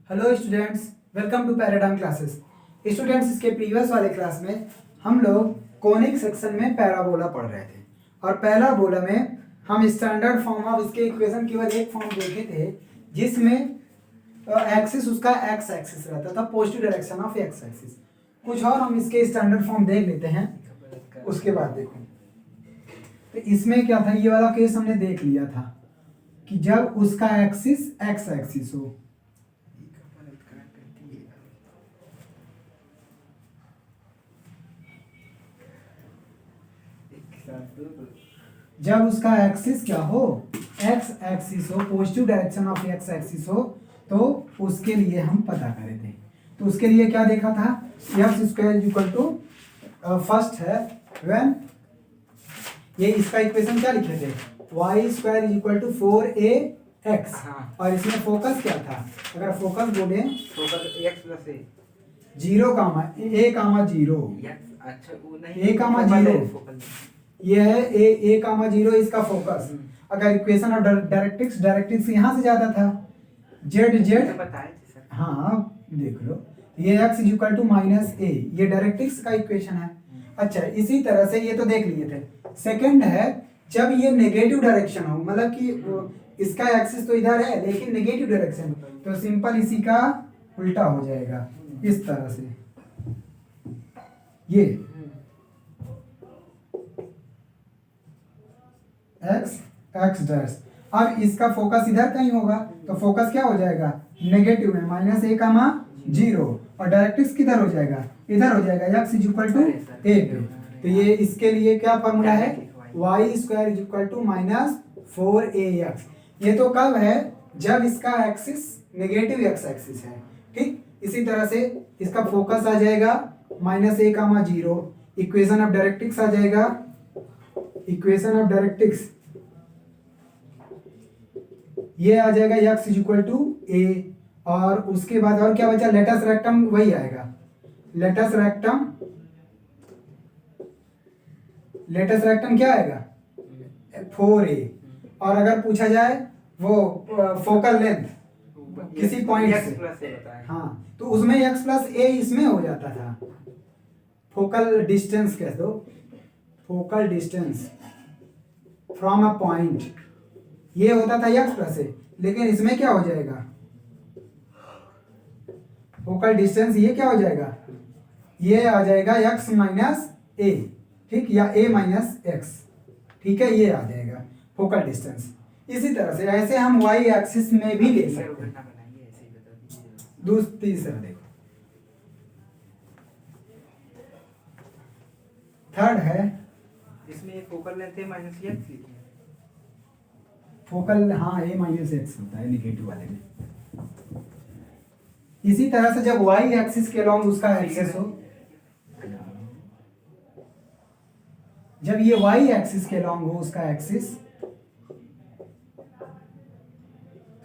Hello students, welcome to paradigm classes. Students, इसके previous वाले class में हम लोग कोनिक सेक्शन में पैराबोला पढ़ रहे थे और पैराबोला में हम स्टैंडर्ड फॉर्म ऑफ इसके इक्वेशन केवल एक फॉर्म देखे थे जिसमें एक्सिस उसका एक्स एक्सिस रहता था, positive direction of x axis. कुछ और हम इसके स्टैंडर्ड फॉर्म देख लेते हैं, उसके बाद देखो। तो इसमें क्या था, ये वाला केस हमने देख लिया था कि जब उसका एक्सिस एक्स एक्सिस हो, जब उसका एक्सिस क्या हो, एक्स एक्सिस हो, positive direction of x axis हो, तो उसके लिए हम पता करे थे। तो उसके लिए क्या देखा था, x square equal to first है व्हेन ये इसका इक्वेशन क्या लिखे थे, Y square equal to 4ax। और इसमें फोकस क्या था, अगर फोकस बोले x plus A 0 comma a comma 0, अच्छा वो नहीं ए कामा 0, ये है ए कामा 0 इसका फोकस। अगर इक्वेशन ऑफ डायरेक्ट्रिक्स यहाँ से ज्यादा था, जेड जेड बताए थे सर। हाँ देख लो, ये x इक्वल टू माइनस ए, ये डायरेक्ट्रिक्स का इक्वेशन है। अच्छा, इसी तरह से ये तो देख लिए थे। सेकंड है, जब ये नेगेटिव डायरेक्शन हो, मतलब कि इसका एक्सिस तो इधर है लेकिन नेगेटिव डायरेक्शन, तो सिंपल इसी का उल्टा हो जाएगा इस तरह से, ये एक्स एक्स डैश। अब इसका फोकस इधर कहीं होगा तो फोकस क्या हो जाएगा, नेगेटिव में, माइनस ए कामा 0, और डायरेक्ट्रिक्स किधर हो जाएगा, इधर हो जाएगा, एक्स इक्वल टू ए पे। तो ये इसके लिए क्या फॉर्मूला है, Y square equal to minus 4ax। ये तो कब है, जब इसका एक्सिस नेगेटिव एक्स एक्सिस है, ठीक। इसी तरह से इसका फोकस आ जाएगा minus a comma 0, equation of directrix आ जाएगा, इक्वेशन ऑफ डायरेक्ट्रिक्स ये आ जाएगा x इक्वल टू ए, और उसके बाद और क्या बचा, लेटस रेक्टम वही आएगा, लेटस रेक्टम क्या आएगा 4a। और अगर पूछा जाए वो फोकल लेंथ किसी पॉइंट से, हाँ तो उसमें x प्लस ए इसमें हो जाता था, फोकल डिस्टेंस कह दो, focal distance from a point, ये होता था x प्लस ए, लेकिन इसमें क्या हो जाएगा, फोकल डिस्टेंस ये क्या हो जाएगा, ये आ जाएगा x माइनस ए, ठीक, या a माइनस एक्स, ठीक है, ये आ जाएगा फोकल डिस्टेंस। इसी तरह से ऐसे हम y एक्सिस में भी ले सकते हैं। तीसरा देखो, थर्ड है, इसमें फोकल लेंथ है माइनस एक्स लिखे हैं। फोकल हाँ a माइनस एक्स होता है नेगेटिव वाले में। इसी तरह से जब y एक्सिस के अलॉन्ग उसका एक्सिस हो, जब ये y एक्सिस के अलॉन्ग हो उसका एक्सिस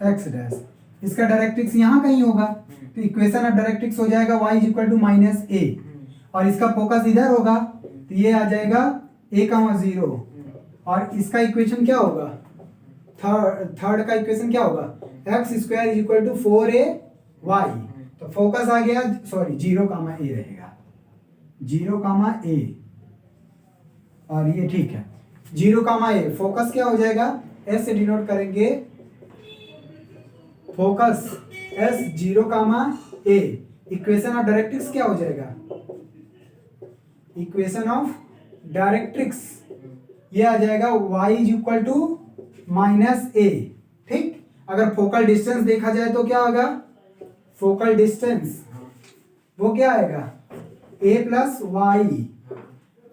x डैश, इसका डायरेक्ट्रिक्स यहाँ कहीं होगा, तो इक्वेशन ऑफ डायरेक्ट्रिक्स हो जाएगा y इक्वल टू माइनस ए, और इसका फोकस इधर होगा तो ये आ जाएगा a कामा 0, और इसका इक्वेशन क्या होगा, थर्ड का इक्वेशन क्या होगा, x square equal to 4ay, तो फोकस आ गया, सॉरी 0 कामा ए रहेगा, 0 कामा ए, और ये ठीक है 0 कामा ए, फोकस क्या हो जाएगा, s से डिनोट करेंगे focus, s 0 comma A, equation of directrix क्या हो जाएगा, इक्वेशन ऑफ डायरेक्ट्रिक्स ये आ जाएगा y इक्वल टू माइनस ए, ठीक। अगर फोकल डिस्टेंस देखा जाए तो क्या होगा, फोकल डिस्टेंस वो क्या आएगा, a प्लस वाई,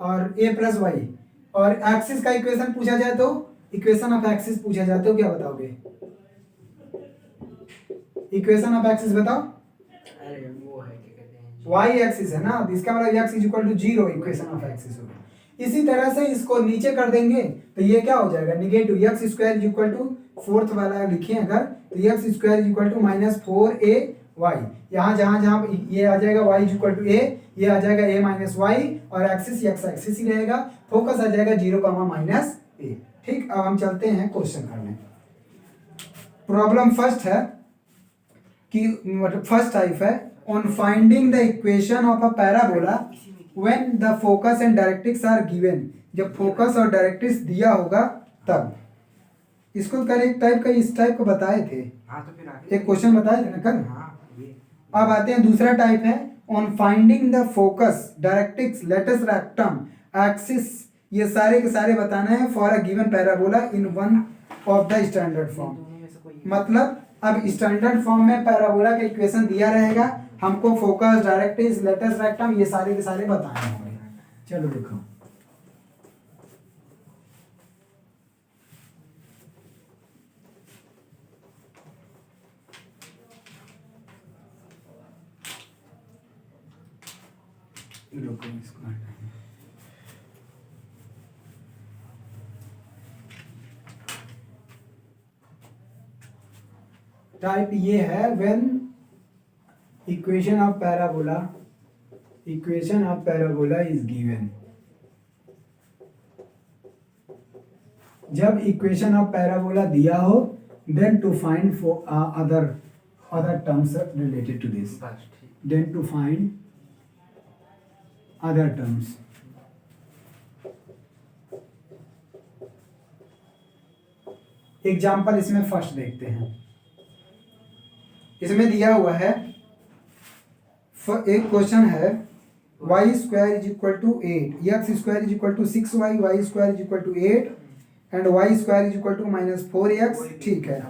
और a प्लस वाई, और एक्सिस का इक्वेशन पूछा जाए तो, इक्वेशन ऑफ एक्सिस पूछा जाए तो क्या बताओगे, इक्वेशन ऑफ एक्सिस बताओ। अरे वो है क्या कहते हैं, y एक्सिस है ना, इसका मतलब x equal to 0 equation of axis होगा। इसी तरह से इसको नीचे कर देंगे तो ये क्या हो जाएगा, negative x square equal to, fourth वाला लिखे अगर, तो x square equal to minus 4ay, यहाँ जहाँ जहाँ ये आ जाएगा y इक्वल टू a, ये आ जाएगा a माइनस वाई, और एक्सिस x एक्सिस ही रहेगा, फोकस आ जाएगा 0 कामा माइनस ए, ठीक। अब हम चलते हैं क्वेश्चन करने। प्रॉब्लम फर्स्ट है, कि मतलब फर्स्ट टाइप है on finding the equation of a parabola when the focus and directrix are given, जब फोकस और डायरेक्ट्रिक्स दिया होगा तब। इसको कल एक टाइप का इस टाइप को बताए थे, हाँ तो फिर आगे एक क्वेश्चन बताए थे ना कल। हाँ ये अब आते हैं दूसरा टाइप है on finding the focus directrix latus rectum axis, ये सारे के सारे बताना है for a given parabola in one of the standard form. दोनों में से कोई मतलब अब स्टैंडर्ड फॉर्म में पैराबोला का इक्वेशन दिया रहेगा, हमको फोकस डायरेक्ट्रिक्स लेटस रेक्टम ये सारे के सारे बताने होंगे। चलो देखो रुको इसको हटाएं। टाइप ये है when equation of parabola is given, जब इक्वेशन ऑफ पैराबोला दिया हो then to find for other terms related to this, बस ठीक then to find other terms. Example इसमें फर्स्ट देखते हैं। इसमें दिया हुआ है एक क्वेश्चन है Y square is equal to 8, X square is equal to 6y, Y square is equal to 8 and Y square is equal to -4x। ठीक है,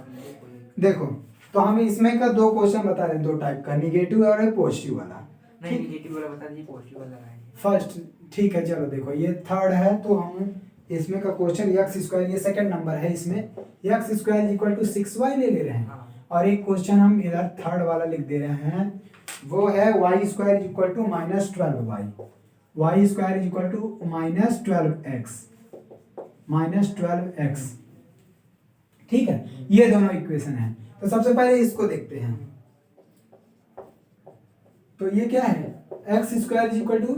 देखो तो हमें इसमें का दो क्वेश्चन बता रहे हैं, दो टाइप का, निगेटिव और एक पॉजिटिव वाला। नहीं निगेटिव वाला बता दीजिए, पॉजिटिव वाला लगाएंगे फर्स्ट ठीक है, चलो देखो ये थर्ड है तो हम इसमें का क्वेश्चन एक्स स्क्वायर, ये सेकंड नंबर है, इसमें X square is equal to 6y ले रहे हैं। हाँ और एक क्वेश्चन हम इधर थर्ड वाला लिख दे रहे हैं, वो है Y square is equal to -12y, Y square is equal to -12x। ठीक है, ये दोनों इक्वेशन है। तो सबसे पहले इसको देखते हैं। तो ये क्या है, x square is equal to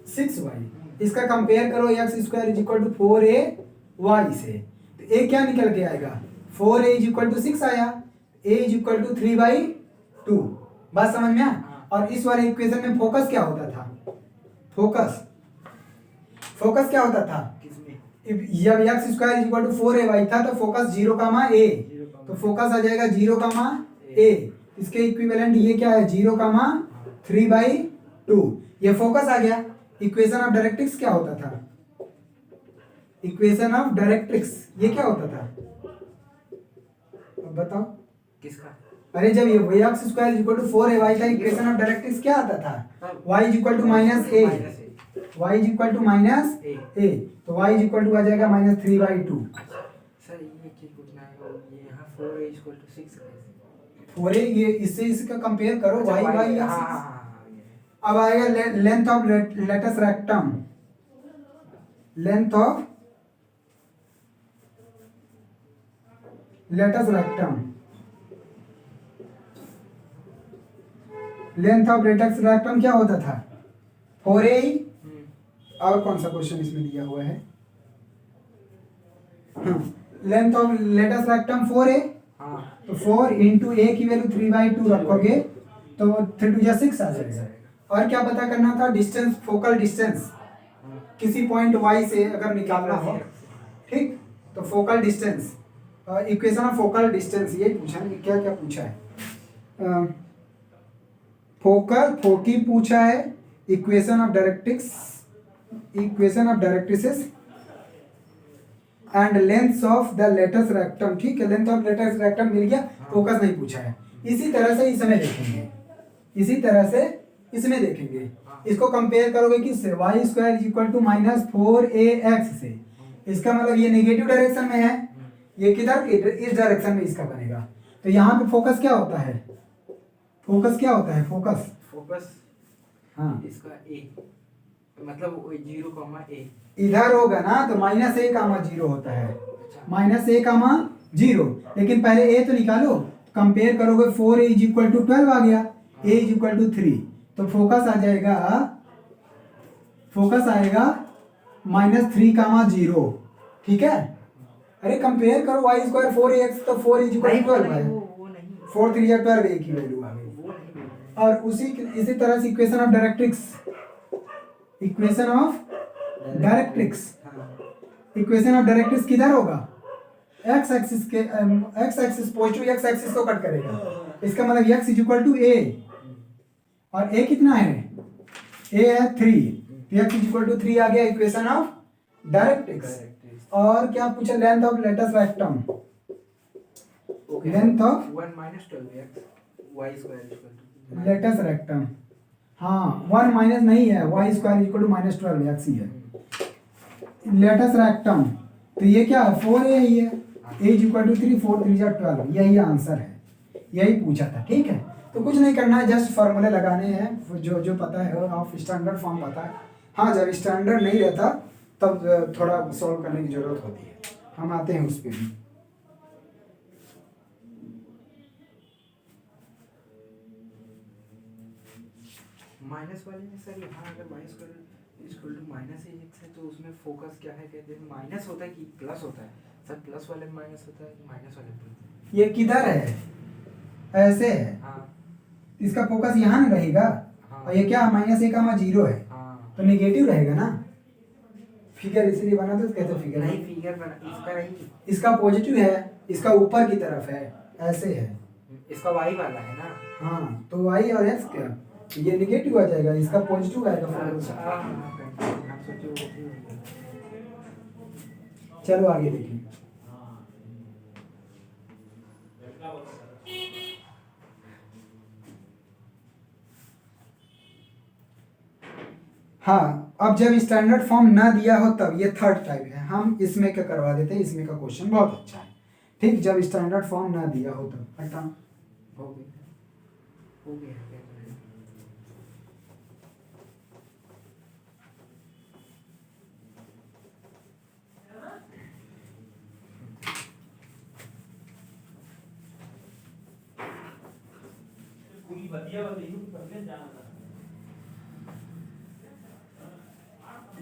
6y, इसका कंपेयर करो X square is equal to 4ay से, तो ए क्या निकल के आएगा, 4a इज इक्वल टू 6 आया, a इज इक्वल टू 3/2। बात समझ में आया? और इस वाले इक्वेशन में फोकस क्या होता था, फोकस क्या होता था, किसमें जब X square is equal to 4ay था तो फोकस 0, तो फोकस आ जाएगा 0, इसके इक्विवेलेंट ये क्या है 0, 3/2, ये फोकस आ गया। इक्वेशन ऑफ डायरेक्ट्रिक्स क्या होता था, इक्वेशन ऑफ डायरेक्ट्रिक्स ये क्या होता था, अब बताओ। किसका अरे जब ये x square is equal to 4ay था, इक्वेशन ऑफ डायरेक्ट्रिक्स क्या आता था, y is equal to -a, y is equal to -a, तो y इज इक्वल टू आ जाएगा -3/2। सर ये चीज पूछना है, ये यहाँ 4 इज इक्वल टू 6 4a ये इससे इसका कंपेयर करो, y y या 6। हाँ अब आएगा length of latus rectum, length of latus rectum, length of latus rectum क्या होता था 4a। और कौन सा क्वेश्चन इसमें दिया हुआ है, length of latus rectum 4a, हाँ तो 4 इंटू a की वैल्यू 3/2 रखोगे तो 3 2 6 आ जाएगा। और क्या पता करना था, डिस्टेंस, फोकल डिस्टेंस किसी पॉइंट y से अगर निकालना हो, ठीक, तो focal distance, equation of focal distance ये पूछा है, क्या क्या पूछा है, फोकी पूछा है, equation of directrix and length of the latus rectum. ठीक है, लेंथ ऑफ लेटस रेक्टम मिल गया, फोकस नहीं पूछा है। इसी तरह से इसमें देखेंगे, इसको कंपेयर करोगे किससे, y square is equal to -4ax से, इसका मतलब ये नेगेटिव डायरेक्शन में है, ये किधर, इस डायरेक्शन में इसका बनेगा। तो यहाँ पे फोकस क्या होता है, फोकस हाँ इसका a मतलब 0, a इधर होगा ना, तो -a, 0 होता है, -a, 0, लेकिन पहले a तो निकालो, कंपेयर करोगे 4a इज इक्वल टू 12 आ गया, a इज इक्वल टू 3, तो फोकस आ जाएगा, -3, 0। ठीक है, अरे कंपेयर करो y स्क्वायर 4ax, तो 4 इज इक्वल टू 12 है। वो नहीं 4 3 12 एक ही वैल्यू आ गई। वो नहीं बोल रहे हैं। और इसी तरह से equation of directrix, equation of directrix, हाँ इक्वेशन ऑफ डायरेक्ट्रिक्स किधर होगा, एक्स एक्सिस के, x axis positive x axis को कट करेगा, इसका मतलब x is equal to a, और a कितना है, a है 3, x इज इक्वल टू 3 आ गया इक्वेशन ऑफ डायरेक्ट्रिक्स। और क्या पूछा, length of latus rectum, length of 1 minus 12x y square is equal to latus rectum, हाँ 1 माइनस नहीं है, y square equal to -12 x ही है लेटस रेक्टम। तो ये क्या है, 4a ही है, a इज इक्वल टू 3, 4 3 12, यही आंसर है, यही पूछा था। ठीक है, तो कुछ नहीं करना है, जस्ट फॉर्मूले लगाने हैं, जो जो पता है ऑफ स्टैंडर्ड फॉर्म पता है। हाँ, जब स्टैंडर्ड नहीं रहता तब थोड़ा सॉल्व करने की जरूरत होती है, हम आते हैं उस पर भी। माइनस वाले में सर यहाँ अगर y square is equal to minus x है तो उसमें फोकस क्या है, कहते हैं माइनस होता है कि प्लस होता है? सर प्लस वाले में माइनस होता है, माइनस वाले में प्लस। ये किधर है, ऐसे है, हाँ इसका फोकस यहाँ ना रहेगा, हाँ और ये क्या -a,0 है, हाँ। तो नेगेटिव रहेगा ना, फिगर इसलिए बना तो कहते हैं फिगर नहीं फिगर बना, इसका नहीं, इसका पॉजिटिव है, इसका ऊपर की तरफ है, ऐसे है, इसका y वाला है ना। हाँ तो y और x क्या, ये नेगेटिव आ जाएगा, इसका पॉजिटिव आएगा अच्छा फोकस। हम सोचे वो भी होगा। चलो आगे देखिए। हाँ, अब जब स्टैंडर्ड फॉर्म ना दिया हो तब, ये थर्ड टाइप है, हम इसमें क्या करवा देते हैं, इसमें का क्वेश्चन बहुत अच्छा है। ठीक, जब स्टैंडर्ड फॉर्म ना दिया हो तब, हटा हो गया, हो गया क्या करें?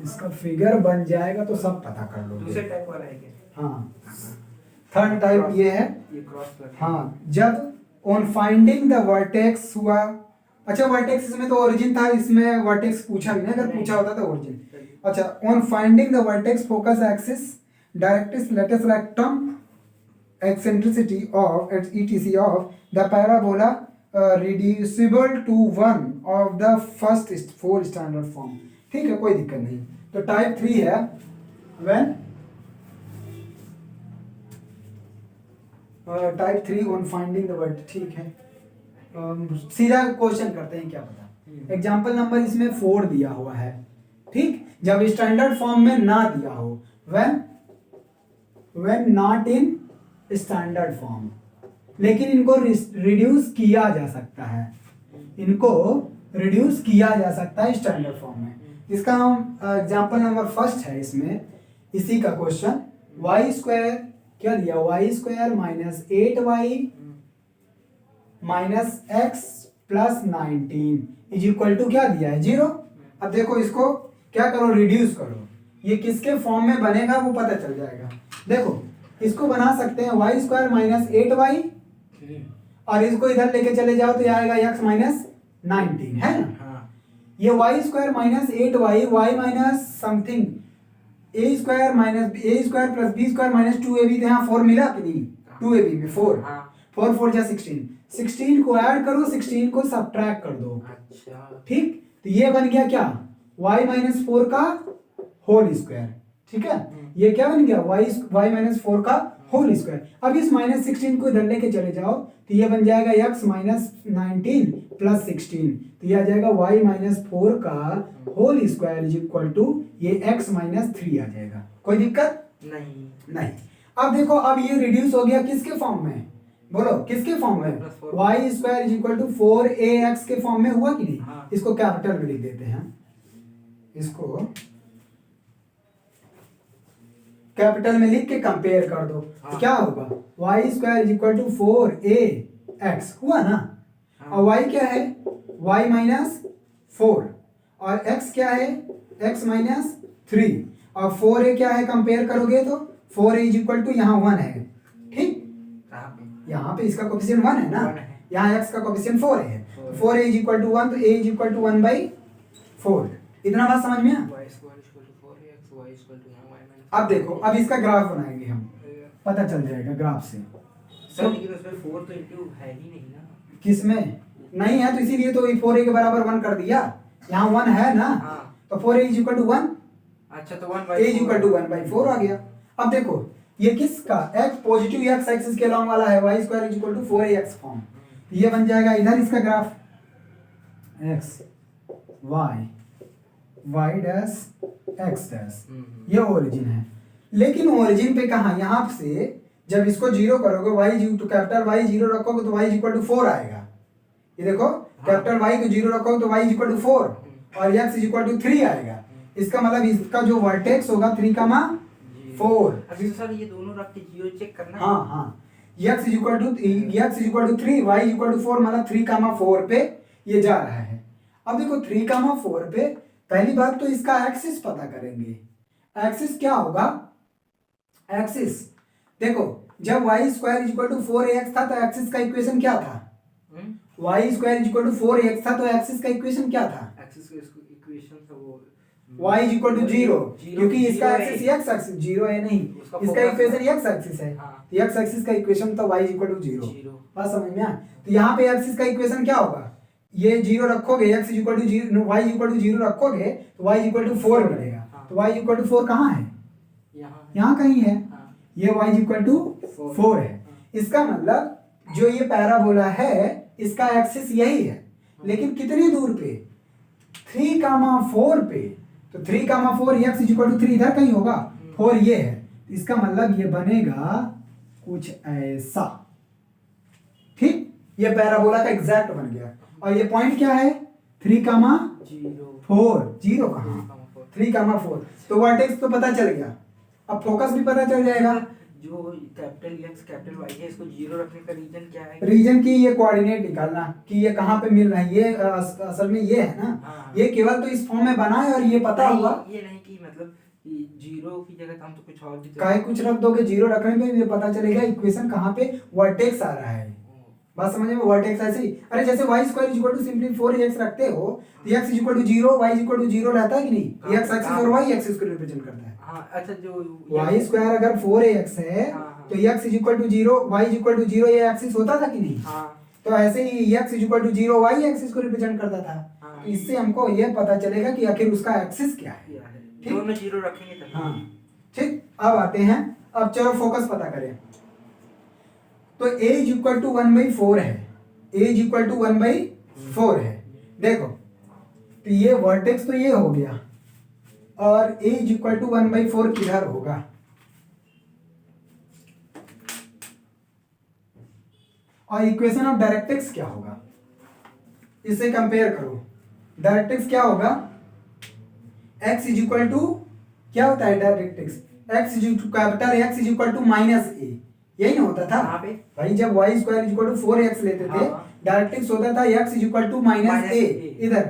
इसका फिगर बन जाएगा तो सब पता कर दूसरे लोगे। टाइप वाला है क्या? हाँ, थर्ड टाइप ये है। ये क्रॉस प्लस। हाँ, जब ऑन फाइंडिंग द वर्टेक्स हुआ, अच्छा वर्टेक्स इसमें तो ओरिजिन था, इसमें वर्टेक्स पूछा भी नहीं, अगर पूछा होता तो ओरिजिन। अच्छा, on finding the vertex focus axis directrix latus rectum eccentricity of etc of the parabola reducible to one of the first 4 standard form। ठीक है, कोई दिक्कत नहीं। तो टाइप 3 है when type 3 on finding the word. ठीक है, सीधा क्वेश्चन करते हैं, क्या पता। एग्जाम्पल नंबर इसमें 4 दिया हुआ है। ठीक, जब स्टैंडर्ड फॉर्म में ना दिया हो, when not in standard form, लेकिन इनको रिड्यूस किया जा सकता है, इनको रिड्यूस किया जा सकता है स्टैंडर्ड फॉर्म में। इसका हम एग्जांपल नंबर फर्स्ट है इसमें, इसी का क्वेश्चन, y स्क्वायर क्या दिया, y square minus 8y minus x plus 19 is equal to क्या दिया है, 0। अब देखो इसको क्या करो, रिड्यूस करो, ये किसके फॉर्म में बनेगा वो पता चल जाएगा। देखो इसको बना सकते हैं y स्क्वायर माइनस 8y, और इसको इधर लेके चले जाओ तो ये आएगा x माइनस 19, है ना। हाँ। ये y square minus 8y, y minus something a square minus a square plus b square minus 2ab, यहाँ 4 मिला कि नहीं, 2ab में 4, हाँ। 4 4 जा 16, 16 को ऐड करो, 16 को सब्ट्रैक्ट कर दो। अच्छा ठीक, तो ये बन गया क्या, y माइनस 4 का होल स्क्वायर। ठीक है, ये क्या बन गया, y माइनस 4 का होल स्क्वायर। अब इस माइनस 16 को इधर लेके चले जाओ तो ये बन जाएगा x माइनस 19 प्लस 16, तो ये आ जाएगा y माइनस 4 का whole square is equal to ये x माइनस 3 आ जाएगा। कोई दिक्कत नहीं। अब देखो, अब ये रिड्यूस हो गया किसके फॉर्म में, बोलो किसके फॉर्म में, y square is equal to 4ax के फॉर्म में हुआ कि नहीं। हाँ। इसको कैपिटल में लिख देते हैं, इसको कैपिटल में लिख के कंपेयर कर दो। हाँ। तो क्या होगा, y square is equal to 4ax हुआ ना। हाँ। और y क्या है, y माइनस 4, और x क्या है, x माइनस 3, और 4a क्या है, कंपेयर करोगे तो 4a इज इक्वल टू यहाँ 1 है। ठीक, यहाँ पे इसका कोफिशिएंट 1 है ना, 1 है। यहाँ x का कोफिशिएंट 4 है, तो 4a इज इक्वल टू 1, तो a इज इक्वल टू 1/4। इतना बात समझ में आया? y square equal to 4x y equal to y minus. अब देखो, अब इसका ग्राफ बनाएंगे हम, पता चल जाएगा ग्राफ से। सर लेकिन उसमें 4 तो इंटू है ही नहीं ना। किसमें नहीं है, तो इसीलिए तो 4a के बराबर 1 कर दिया, यहाँ 1 है ना, हाँ। तो 4a इज इक्वल टू 1, अच्छा तो 1 a इज इक्वल टू 1/4 आ गया। अब देखो ये किसका x पॉजिटिव x एक्सिस के अलॉन्ग वाला है, y square is equal to 4ax form, ये बन जाएगा इधर इसका graph x y dash x dash, ये ओरिजिन है। लेकिन ओरिजिन पे कहाँ, यहाँ से जब इसको जीरो करोगे y तो कैपिटल Y जीरो रखोगे तो y इज इक्वल टू 4 आएगा। ये देखो कैपिटल Y को जीरो रखोगे तो y इज इक्वल टू 4 और x इज इक्वल टू 3 आएगा। इसका मतलब इसका जो वर्टेक्स होगा 3,4। अभी सर ये दोनों रख के जीरो चेक करना। हाँ हाँ, x is equal to 3, y is equal to 4, मतलब 3,4 पे ये जा रहा है। अब देखो 3,4 पे पहली बात तो इसका एक्सिस पता करेंगे। एक्सिस क्या होगा, एक्सिस देखो जब y square is equal to 4ax था तो एक्सिस का इक्वेशन क्या था, y square is equal to 4ax था तो एक्सिस का इक्वेशन क्या था, एक्सिस का इक्वेशन था वो y इज इक्वल टू 0, क्योंकि इसका zero एक्सिस x एक्सिस 0 है नहीं, उसका इसका focus इक्वेशन x एक्सिस है, हाँ। तो x एक्सिस का इक्वेशन तो y is equal to 0। Zero. बात समझ में आया? तो यहाँ पे एक्सिस का इक्वेशन क्या होगा, ये 0 रखोगे, x is equal to 0, y is equal to 0 रखोगे तो y इज इक्वल टू 4 मिलेगा। हाँ। तो y इज इक्वल टू 4 कहाँ है, यहाँ यहाँ कहीं है, हाँ। ये y इज इक्वल टू 4 है। इसका मतलब जो ये पैराबोला है इसका एक्सिस यही है, लेकिन कितनी दूर पे, 3,4 पे। तो 3,4 x इज इक्वल टू 3 इधर कहीं होगा, 4 ये है, इसका मतलब ये बनेगा कुछ ऐसा। ठीक, ये पैराबोला का एग्जैक्ट बन गया। और ये पॉइंट क्या है, 3,4, जीरो कहाँ, 3,4। तो वर्टेक्स तो पता चल गया, अब फोकस भी पता चल जाएगा। जो कैपिटल x कैपिटल y है इसको जीरो रखने का रीजन क्या है? रीजन की ये कोऑर्डिनेट निकालना कि ये कहाँ पे मिल रहा है, ये असल में ये है ना, हाँ। ये केवल तो इस फॉर्म में बना है और ये पता नहीं, हुआ। ये नहीं कि मतलब जीरो की जगह हम तो कुछ और भी काहे कुछ रख दोगे, जीरो रखने पे ये पता चलेगा इक्वेशन कहाँ पे वर्टेक्स आ रहा है। बात समझ में, वर्टेक्स ऐसे ही, अरे जैसे y square is equal to simply 4x रखते हो तो x is equal to 0, y is equal to 0 रहता है कि नहीं, x एक्सिस और y एक्सिस को रिप्रेजेंट करता है। हाँ अच्छा, जो y स्क्वायर अगर 4ax है हाँ। तो x is equal to 0, y is equal to 0, ये एक्सिस होता था कि नहीं। हाँ तो ऐसे ही x is equal to 0, y axis को रिप्रेजेंट करता था। हाँ। तो इससे हमको ये पता चलेगा कि आखिर उसका एक्सिस क्या है। क्या है, ठीक। दोनों जीरो रखेंगे तब। हाँ ठीक, अब आते हैं, अब चलो फोकस पता करें। तो a इज इक्वल टू 1/4 है, a इज इक्वल टू 1/4 है। देखो तो ये वर्टेक्स तो ये हो गया, और a इज इक्वल टू 1/4 किधर होगा, और इक्वेशन ऑफ डायरेक्ट्रिक्स क्या होगा, इसे कंपेयर करो। डायरेक्ट्रिक्स क्या होगा, x इज इक्वल टू क्या होता है directrix, x is equal to capital x is equal to -a, यही ना होता था यहाँ पे भाई। जब y square is equal to 4x लेते थे, हाँ। डायरेक्ट्रिक्स होता था x is equal to -a इधर।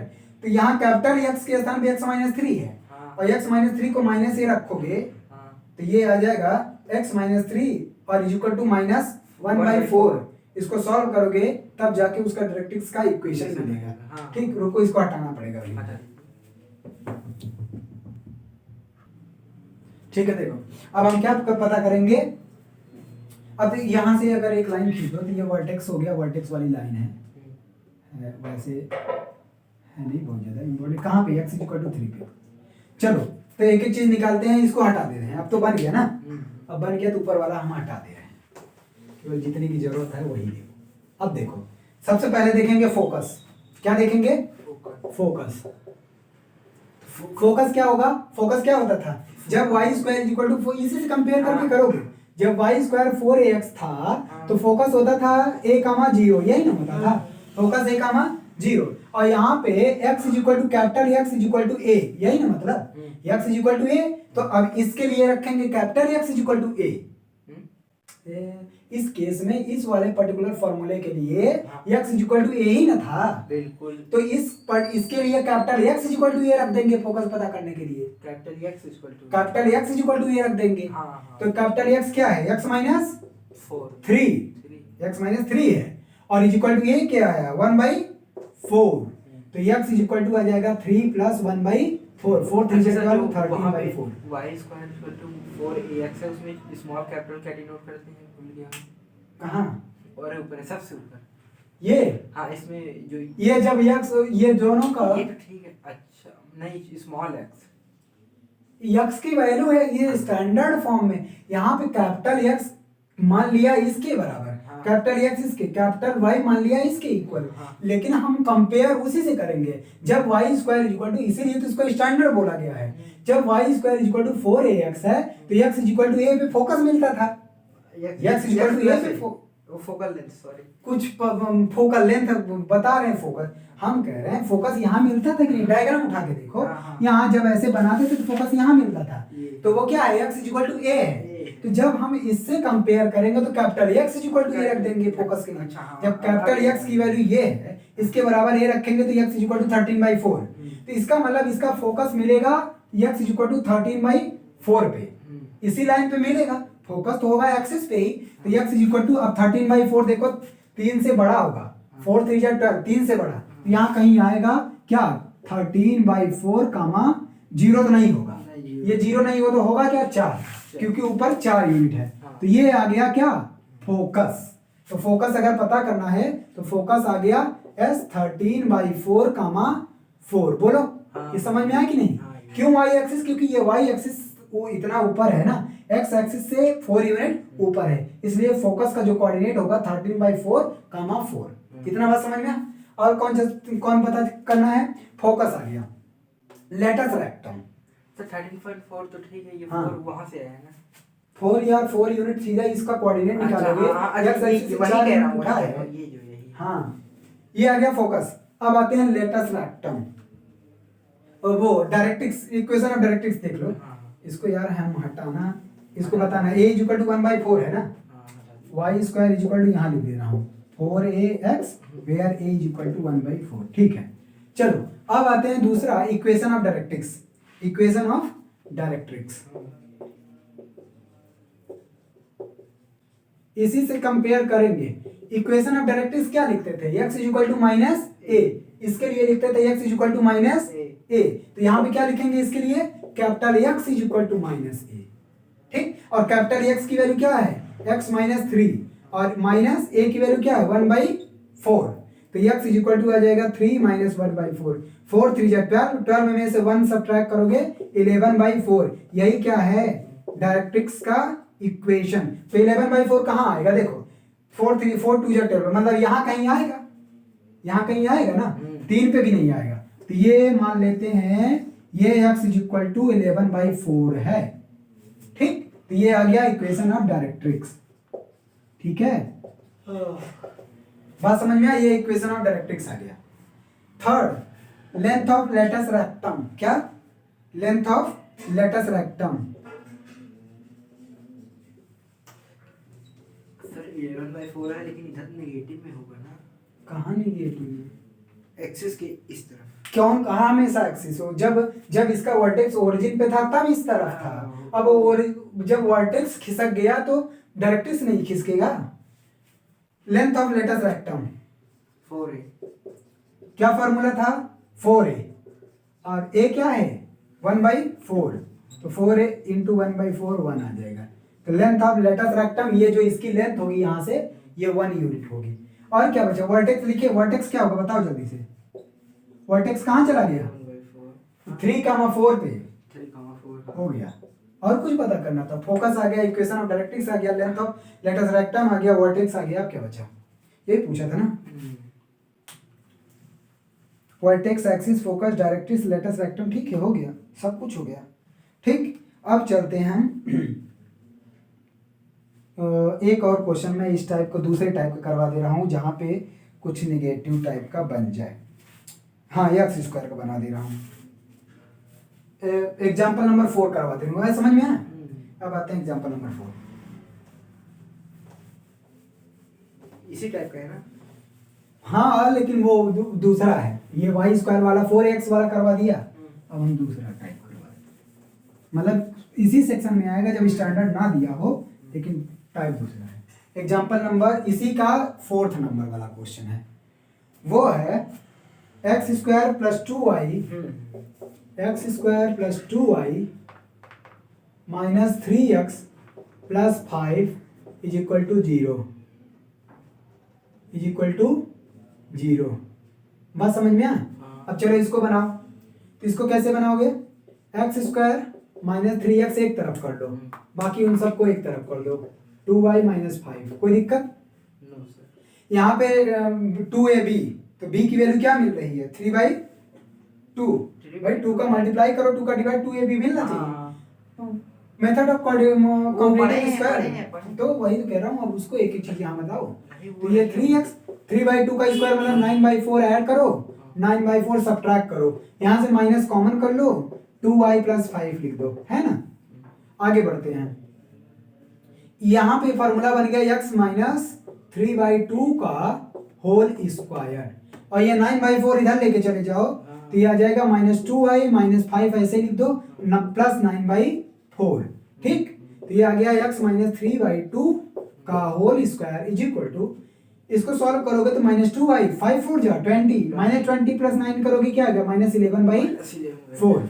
तो यहाँ कैपिटल x के स्थान पे x-3 है, हाँ। और x-3 को -a रखोगे हाँ। तो ये आ जाएगा x-3 और इज इक्वल टू -1/4। इसको सॉल्व करोगे तब जाके उसका डायरेक्ट्रिक्स का इक्वेशन मिलेगा। हाँ। ठीक, रुको इसको हटाना पड़ेगा अभी। हटा दीजिए। ठीक है, देखो अब हम क्या पता करेंगे। अब यहाँ से अगर एक लाइन खींचो तो ये वर्टेक्स हो गया, वर्टेक्स वाली लाइन है वैसे है नहीं बहुत ज्यादा इम्पोर्टेंट। कहाँ पे, x इक्वल टू 3 पे। चलो तो एक एक चीज निकालते हैं, इसको हटा दे रहे हैं। अब तो बन गया ना, अब बन गया तो ऊपर वाला हम हटा दे रहे हैं, केवल जितनी की जरूरत है वही देखो। अब देखो सबसे पहले देखेंगे फोकस। क्या देखेंगे, फोकस। फोकस क्या होगा, फोकस क्या होता था जब y square is equal to, इसी से कंपेयर करके करोगे। जब y स्क्वायर 4ax था तो फोकस होता था a,0, यही ना होता था, फोकस a,0। और यहाँ पे x is equal to capital x is equal to a, यही ना मतलब, x is equal to a। तो अब इसके लिए रखेंगे capital x is equal to a। इस केस में इस वाले पर्टिकुलर फॉर्मूले के लिए x is equal to a ही ना था, बिल्कुल। तो इसके लिए capital x is equal to a रख देंगे फोकस पता करने के लिए। Capital x equal to capital x is equal to a रख देंगे। हाँ। तो कैपिटल x क्या है, x -4, x माइनस 3 है और इज इक्वल टू ये क्या आया 1/4, तो x इज इक्वल टू आ जाएगा 3 प्लस 1/4, 4 3 अच्छा, जो 13/4। वहाँ पे y square equal to 4ax है उसमें स्मॉल कैपिटल क्या डिनोट करते हैं भूल गया मैं। कहाँ और ऊपर है सबसे ऊपर। ये हाँ इसमें जो ये जब x ये दोनों का ये तो ठीक है। अच्छा नहीं स्मॉल x x की वैल्यू है ये स्टैंडर्ड फॉर्म में, यहाँ पे कैपिटल x मान लिया इसके बराबर, हाँ। कैपिटल x इसके, कैपिटल y मान लिया इसके इक्वल, हाँ। लेकिन हम कंपेयर उसी से करेंगे जब y स्क्वायर इक्वल टू, इसीलिए तो इसको स्टैंडर्ड बोला गया है। जब y square equal to 4ax है तो x इक्वल टू a पे फोकस मिलता था, x इक्वल टू a पे फोकल लेंथ सॉरी कुछ फोकल लेंथ बता रहे हैं, फोकस हम कह रहे हैं फोकस यहाँ मिलता था कि नहीं, डायग्राम उठा के देखो, हाँ। यहाँ जब ऐसे बनाते थे तो फोकस यहाँ मिलता था, ये। तो वो क्या है x इक्वल टू a है, तो जब हम इससे कंपेयर करेंगे तो capital x equal to a रख देंगे फोकस के लिए। अच्छा, हाँ। जब कैपिटल x की वैल्यू ये है इसके बराबर a रखेंगे तो x इक्वल टू 13/4, तो इसका मतलब इसका फोकस मिलेगा x इक्वल टू 13/4 पे, इसी लाइन पे मिलेगा, फोकस तो होगा एक्सिस पे ही, तो x इक्वल टू अब 13/4 देखो 3 से बड़ा होगा, 4 3 जा 12, 3 से बड़ा, तो यहाँ कहीं आएगा क्या 13/4 कामा 0 तो नहीं होगा, ये 0 नहीं हो तो होगा क्या 4, क्योंकि ऊपर 4 यूनिट है, तो ये आ गया क्या फोकस। तो फोकस अगर पता करना है तो फोकस आ गया S 13/4 कामा 4, बोलो ये समझ में आया कि नहीं। क्यों y एक्सिस, क्योंकि ये y एक्सिस वो इतना ऊपर है ना, x एक्सिस से 4 यूनिट ऊपर है, इसलिए फोकस का जो कोऑर्डिनेट होगा 13/4 कामा 4। कितना बात समझ में आया? और कौन पता करना है, फोकस आ गया। लेटस रेक्टम तो 13.4 तो ठीक है, ये हाँ। 4 वहां से आया है ना, 4 यार 4 यूनिट सीधा इसका कोऑर्डिनेट निकालोगे, x एक्सिस से 4 यूनिट उठा है, ये जो यही हाँ ये आ गया फोकस। अब आते हैं लेटस रेक्टम, और वो डायरेक्ट्रिक्स, इक्वेशन ऑफ डायरेक्ट्रिक्स देख लो, इसको यार हम हटाना, इसको बताना a इक्वल टू 1/4 है ना, y स्क्वायर इक्वल टू यहाँ लिख दे रहा हूँ 4ax where a equal to 1/4, ठीक है। चलो अब आते हैं दूसरा equation of directrix, equation of directrix इसी से कंपेयर करेंगे। इक्वेशन ऑफ डायरेक्ट्रिक्स क्या लिखते थे, x equal to minus a, इसके लिए लिखते थे x equal to minus a, तो यहाँ पे क्या लिखेंगे इसके लिए, capital x equal to minus a, ठीक, और कैपिटल x की वैल्यू क्या है x माइनस 3 और माइनस a की वैल्यू क्या है 1/4, तो x इक्वल टू आ जाएगा 3 माइनस 1/4, 4 3 जा 12, 12 में से 1 सब्ट्रैक्ट करोगे 11/4, यही क्या है डायरेक्ट्रिक्स का इक्वेशन। तो 11/4 कहाँ आएगा, देखो 4 3 4 2 जा 12, मतलब यहाँ कहीं आएगा, यहाँ कहीं आएगा ना, 3 पे भी नहीं आएगा, तो ये मान लेते हैं ये x इक्वल टू 11/4 है, ठीक, तो ये आ गया इक्वेशन ऑफ डायरेक्ट्रिक्स, ठीक है, बात समझ में आई, ये इक्वेशन ऑफ डायरेक्ट्रिक्स आ गया। Third length of latus rectum, क्या length of latus rectum, sir 11/4 है लेकिन इधर नेगेटिव में होगा ना, कहाँ निगेटिव, एक्सिस के इस तरफ, क्यों कहा हमेशा एक्सिस हो, जब इसका वर्टेक्स ओरिजिन पे था तब इस तरफ था, अब जब वर्टेक्स खिसक गया तो डायरेक्ट्रिक्स नहीं खिसकेगा। Length of latus rectum 4a, क्या फॉर्मूला था 4a, और a क्या है 1/4, तो 4a इंटू 1/4 1 आ जाएगा, तो लेंथ ऑफ लेटस रेक्टम, ये जो इसकी लेंथ होगी यहाँ से ये 1 यूनिट होगी। और क्या बचा, वर्टेक्स लिखिए, वर्टेक्स क्या होगा बताओ जल्दी से, वर्टेक्स कहाँ चला गया 3,4 पे 3,4 हो गया, और कुछ पता करना था, फोकस आ गया, इक्वेशन ऑफ डायरेक्ट्रिक्स आ गया, लेंथ ऑफ लेटस रेक्टम आ गया, वर्टेक्स आ गया, अब क्या बचा, यही पूछा था ना, vertex axis focus directrix latus rectum, ठीक है हो गया, सब कुछ हो गया, ठीक। अब चलते हैं हम एक और क्वेश्चन में इस टाइप को दूसरे टाइप का करवा दे रहा हूँ जहाँ पे कुछ निगेटिव टाइप का बन जाए, हाँ एक्स स्क्वायर का बना दे रहा हूँ, एग्जाम्पल नंबर 4 करवा दे रहा हूँ, समझ में आया। अब आते हैं एग्जाम्पल नंबर 4, इसी टाइप का है ना, हाँ लेकिन वो दूसरा है, ये वाई स्क्वायर वाला 4x वाला करवा दिया, अब हम दूसरा टाइप करवा देते, मतलब इसी सेक्शन में आएगा जब स्टैंडर्ड ना दिया हो, लेकिन टाइप दूसरा है। एग्जाम्पल नंबर इसी का 4th नंबर वाला क्वेश्चन है, वो है x square plus 2y minus 3x plus 5 is equal to 0 बात समझ में आया? अब चलो इसको बनाओ, तो इसको कैसे बनाओगे? एक्स स्क्वायर माइनस 3x एक तरफ कर लो, बाकी उन सबको एक तरफ कर दो, 2y माइनस 5, कोई दिक्कत? No sir. यहाँ पे 2ab, तो b की वैल्यू क्या मिल रही है? 3/2, भाई 2 का मल्टीप्लाई करो, 2 का डिवाइड 2ab मिलना चाहिए। मेथड ऑफ कॉम्प्लीमेंट स्क्वायर, तो वही तो कह रहा हूँ। अब उसको एक एक चीज यहाँ बताओ। तो ये 3x 3/2 का स्क्वायर मतलब 9/4 ऐड करो, 9/4 सब्ट्रैक्ट करो, यहाँ से माइनस कॉमन कर लो, 2y प्लस 5 लिख दो, है ना। आगे बढ़ते हैं, यहाँ पे फॉर्मूला बन गया x माइनस 3/2 का होल स्क्वायर, और ये 9/4 इधर लेके चले जाओ, तो ये आ जाएगा माइनस 2y माइनस 5 ऐसे लिख दो, प्लस 9/4, ठीक। तो ये आ गया x माइनस 3/2 का whole square is equal to, इसको सॉल्व करोगे तो माइनस 2y 5 4 जा 20, माइनस 20 प्लस 9 करोगे क्या आ गया? माइनस 11/4।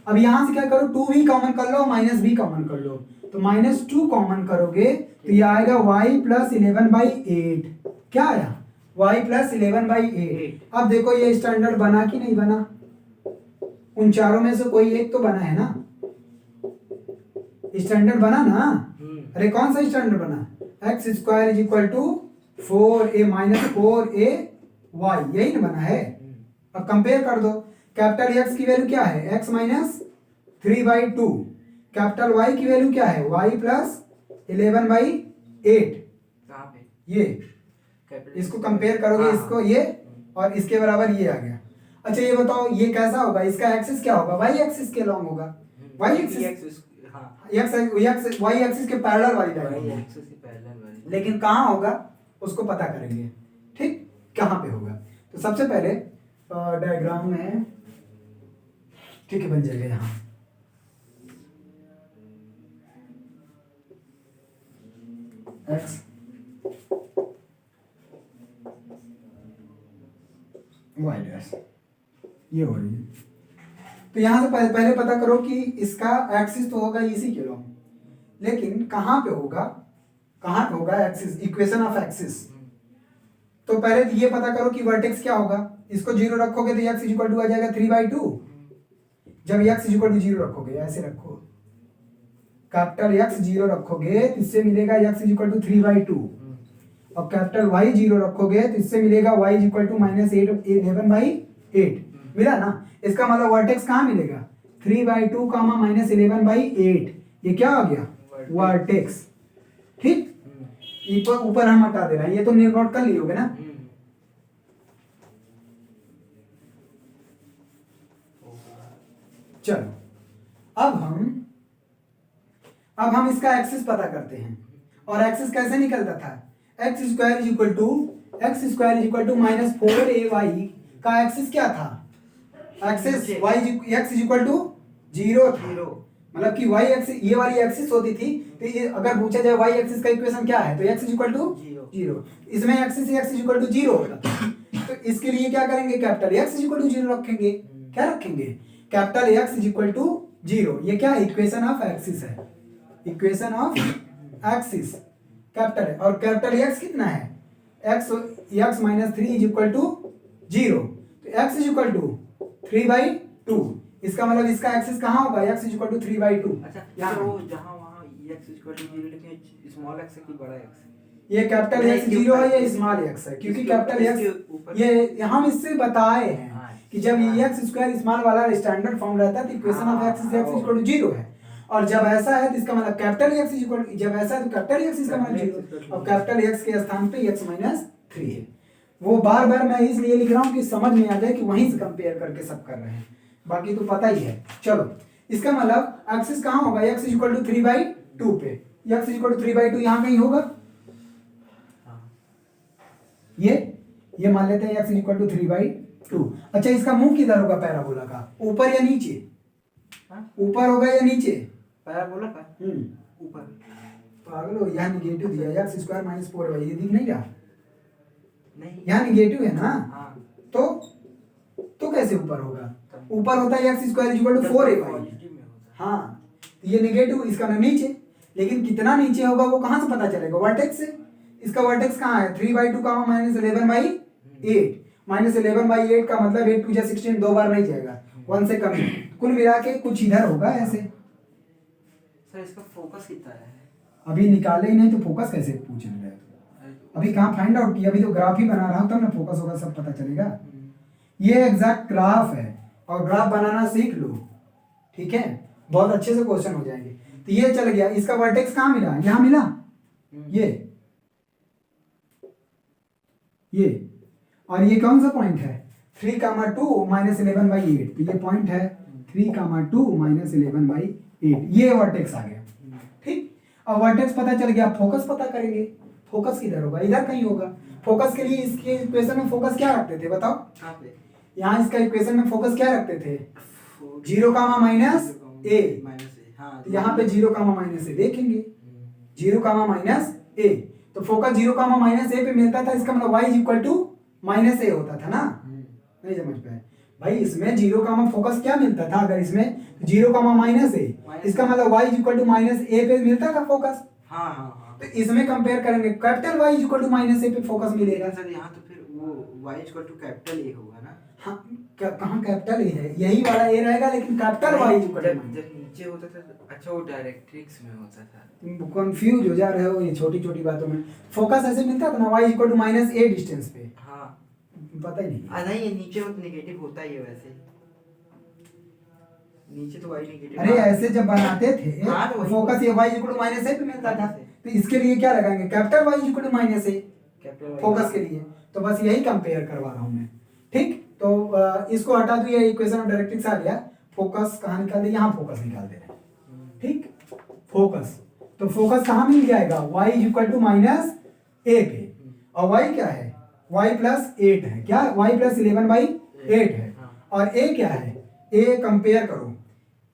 अब यहाँ से क्या करो, 2 भी कॉमन कर लो, माइनस भी कॉमन कर लो, तो माइनस 2 कॉमन करोगे तो ये आएगा y प्लस 11/8। क्या आया? y plus 11/8। अब देखो ये स्टैंडर्ड बना कि नहीं बना? उन चारों में से कोई एक तो बना है ना, स्टैंडर्ड बना ना। अरे कौन सा स्टैंडर्ड बना? X square is equal to 4a minus 4ay, यही ना बना है। अब कंपेयर कर दो, कैपिटल एक्स की वैल्यू क्या है? एक्स माइनस 3/2, कैपिटल वाई की वैल्यू क्या है? y plus 11/8। ये इसको कंपेयर करोगे, इसको ये और इसके बराबर ये आ गया। अच्छा ये बताओ ये कैसा होगा? इसका एक्सिस क्या होगा? y एक्सिस के लॉन्ग होगा, y एक्सिस y एक्सिस के पैरेलल वाली लाइन होगी। लेकिन कहाँ होगा उसको पता करेंगे, ठीक, कहाँ पे होगा। तो सबसे पहले डायग्राम में, ठीक है, बन जाएगा यहाँ x y डैश, ये हो रही है। तो यहाँ से पहले पता करो कि इसका एक्सिस तो होगा इसी के लॉन्ग, लेकिन कहाँ पे होगा? कहाँ पे होगा एक्सिस? Equation of axis. तो पहले ये पता करो कि वर्टेक्स क्या होगा। इसको 0 रखोगे तो x इक्वल टू आ जाएगा 3/2। जब x इक्वल टू 0 रखोगे, ऐसे रखो, कैपिटल x 0 रखोगे तो इससे मिलेगा x इक्वल टू 3/2, और कैपिटल y 0 रखोगे तो इससे मिलेगा y इक्वल टू माइनस 11/8। मिला ना। इसका मतलब वर्टेक्स कहाँ मिलेगा? 3/2 कामा माइनस 11/8, ये क्या आ गया? वर्टेक्स, ठीक। ऊपर हम हटा दे रहे हैं, ये तो नोट कर लियोगे ना। चलो अब हम इसका एक्सिस पता करते हैं, और एक्सिस कैसे निकलता था? X square is equal to minus 4ay का एक्सिस क्या था? Axis x is equal to 0 था, मतलब कि y एक्सिस ये वाली एक्सिस होती थी। तो ये अगर पूछा जाए y एक्सिस का इक्वेशन क्या है, तो x इज इक्वल टू 0, इसमें axis x is equal to 0 होता। तो इसके लिए क्या करेंगे? Capital x is equal to 0 रखेंगे। क्या रखेंगे? Capital x is equal to 0। ये क्या? इक्वेशन ऑफ एक्सिस है, इक्वेशन ऑफ एक्सिस कैपिटल है। और कैपिटल x कितना है? x minus 3 is equal to 0, तो x इज इक्वल टू 3/2। इसका मतलब इसका एक्सिस कहाँ होगा? x is equal to 3/2। अच्छा, वो जहाँ वहाँ x इक्वल टू 0 लिखे, स्मॉल x है कि बड़ा x? ये कैपिटल x 0 है, ये स्मॉल x है, क्योंकि कैपिटल x ये हम इससे बताए हैं कि जब x स्क्वायर स्मॉल वाला स्टैंडर्ड फॉर्म रहता है तो equation of axis x equal to 0 है, और जब ऐसा है तो इसका मतलब कैपिटल x इक्वल, जब ऐसा है तो कैपिटल x इसका मतलब 0, और कैपिटल x के स्थान पे x माइनस 3 है। वो बार बार मैं इसलिए लिख रहा हूँ कि समझ में आ जाए कि वहीं से कंपेयर करके सब कर रहे हैं, बाकी तो पता ही है। चलो इसका मतलब एक्सिस कहाँ होगा? x इक्वल टू 3/2 पे, x इक्वल टू 3/2 यहाँ कहीं होगा। ये मान लेते हैं x इक्वल टू 3/2। अच्छा इसका मुंह किधर होगा पैराबोला का? ऊपर या नीचे? ऊपर होगा या नीचे? पैराबोला का ऊपर, पागल हो, यहाँ निगेटिव दिया एक्स स्क्वायर माइनस 4y, ये दिख नहीं रहा, नहीं यहाँ निगेटिव है ना, हाँ तो कैसे ऊपर होगा? ऊपर होता है x square equal to 4ay। Positive में होता है। हाँ, तो ये निगेटिव, इसका ना नीचे, लेकिन कितना नीचे होगा वो कहाँ से पता चलेगा? वर्टेक्स से। इसका वर्टेक्स कहाँ है? 3/2 का माइनस 11/8, माइनस 11/8 का मतलब 8 2 16, 2 बार नहीं जाएगा, 1 से कम है। कुल मिला के कुछ इधर होगा ऐसे। सर इसका फोकस कितना है? अभी निकाले ही नहीं तो फोकस कैसे पूछ रहे हैं? अभी कहाँ फाइंड आउट किया? अभी तो ग्राफ ही बना रहा हूँ, तब ना फोकस होगा, सब पता चलेगा। ये एग्जैक्ट ग्राफ है, और ग्राफ बनाना सीख लो, ठीक है? बहुत अच्छे से क्वेश्चन हो जाएंगे। तो ये चल गया, इसका वर्टेक्स कहाँ मिला? यहाँ मिला, ये और ये कौन सा पॉइंट है? 3,2 माइनस 11/8, तो ये पॉइंट है 3,2 माइनस 11/8, ये वर्टेक्स आ गया। ठीक, अब वर्टेक्स पता चल गया, फोकस पता करेंगे। फोकस किधर होगा? इधर कहीं होगा। फोकस के लिए इसके इक्वेशन में फोकस क्या रखते थे बताओ? यहाँ इसका इक्वेशन में फोकस क्या रखते थे? 0, माइनस a। यहाँ पे 0, माइनस a देखेंगे, 0, माइनस a, तो फोकस 0, माइनस a पे मिलता था, इसका मतलब y equal to minus a होता था ना? नहीं समझ पाए भाई? इसमें 0, फोकस क्या मिलता था? अगर इसमें 0, माइनस a, इसका मतलब y equal to minus a पे मिलता था फोकस। तो इसमें कंपेयर करेंगे, capital Y equal to minus a पे फोकस मिलेगा। सर यहाँ तो फिर वो y equal to capital A होगा ना? हाँ, कहाँ कैपिटल A है? यही वाला A रहेगा, लेकिन कैपिटल Y इक्वल टू, जब नीचे होता था, अच्छा वो डायरेक्ट्रिक्स में होता था। तुम कंफ्यूज हो जा रहे हो ये छोटी छोटी बातों में। फोकस ऐसे मिलता था ना, y equal to minus a distance पे। हाँ पता ही नहीं। नहीं, ये नीचे तो नेगेटिव होता ही है वैसे, नीचे तो y नेगेटिव। अरे ऐसे जब बनाते थे तो फोकस ये y equal to minus a पे मिलता था, तो इसके लिए क्या लगाएंगे? Capital Y equal to minus a focus के लिए। तो बस यही कंपेयर करवा रहा हूँ मैं, ठीक? तो इसको हटा दो, ये इक्वेशन ऑफ डायरेक्ट्रिक्स आ गया। फोकस कहाँ निकाल दे? यहाँ फोकस निकाल दे रहे हैं, ठीक? फोकस, तो फोकस कहाँ मिल जाएगा? y equal to minus a पे, और y क्या है? y प्लस 8 है, क्या? y प्लस 11/8 है, और a क्या है? a कंपेयर करो,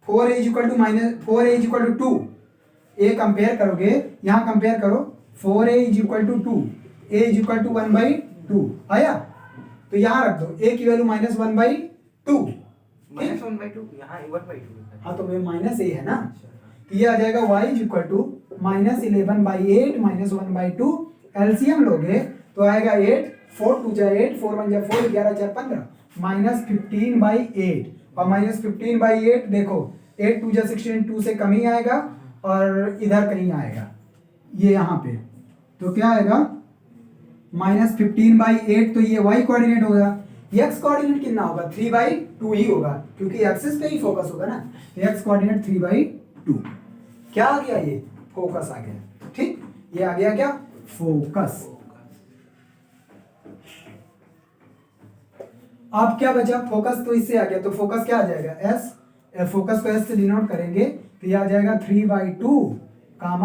4a equal to minus 4a equal to 2, a compare करोगे, यहाँ कंपेयर करो, 4a equal to 2, a equal to 1/2 आया? तो यहाँ रख दो, a की वैल्यू माइनस 1/2, माइनस 1/2, यहाँ 1/2। हाँ, तो माइनस a है ना, तो ये आ जाएगा y equal to minus 11/8 minus 1/2, LCM लोगे तो आएगा 8, 4 2 जा 8, 4 1 जा 4, 11 4 15, माइनस 15/8, और माइनस 15/8 देखो, 8 2 जा 16, 2 से कम ही आएगा, और इधर कहीं आएगा, ये यहाँ पे, तो क्या आएगा? माइनस 15/8, तो ये y कोऑर्डिनेट होगा। x कोऑर्डिनेट कितना होगा? 3/2 ही होगा, क्योंकि एक्सिस पे ही फोकस होगा ना, x कोऑर्डिनेट 3/2। क्या आ गया? ये फोकस आ गया, ठीक? ये आ गया क्या? फोकस। अब क्या बचा? फोकस तो इससे आ गया, तो फोकस क्या आ जाएगा? s, फोकस को s से डिनोट करेंगे, तो ये आ जाएगा 3/2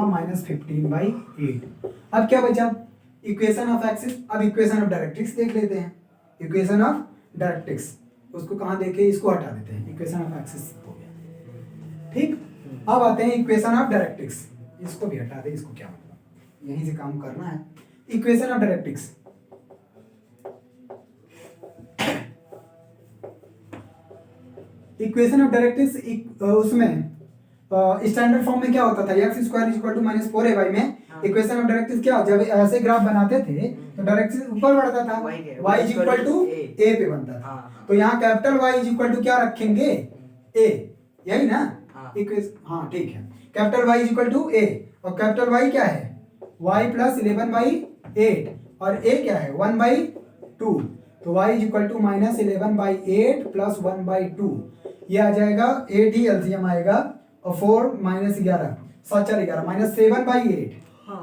माइनस 15/8। अब क्या बचा? Equation of axis. अब इक्वेशन ऑफ डायरेक्ट्रिक्स देख लेते हैं। इक्वेशन ऑफ डायरेक्ट्रिक्स, उसको कहाँ देखे? इसको हटा देते हैं, इक्वेशन ऑफ एक्सिस हो गया, ठीक? अब आते हैं इक्वेशन ऑफ डायरेक्ट्रिक्स, इसको भी हटा दे, इसको क्या मतलब, यहीं से काम करना है। Equation of directrix, equation of directrix उसमें स्टैंडर्ड फॉर्म में क्या होता था? X square equal to minus 4ay में इक्वेशन ऑफ डायरेक्ट्रिक्स क्या, जब ऐसे ग्राफ बनाते थे तो डायरेक्ट्रिक्स ऊपर बढ़ता था, y इक्वल टू a पे बनता था। तो यहाँ कैपिटल Y इक्वल टू क्या रखेंगे? a, यही ना इक्वेशन? हाँ ठीक है, capital Y equal to a, और कैपिटल Y क्या है? y प्लस 11/8, और a क्या है? 1/2, तो y equal to minus 11/8 plus 1/2, ये आ जाएगा 8 ही एलसीएम आएगा, और 4 माइनस 11 7 11 माइनस 7/8।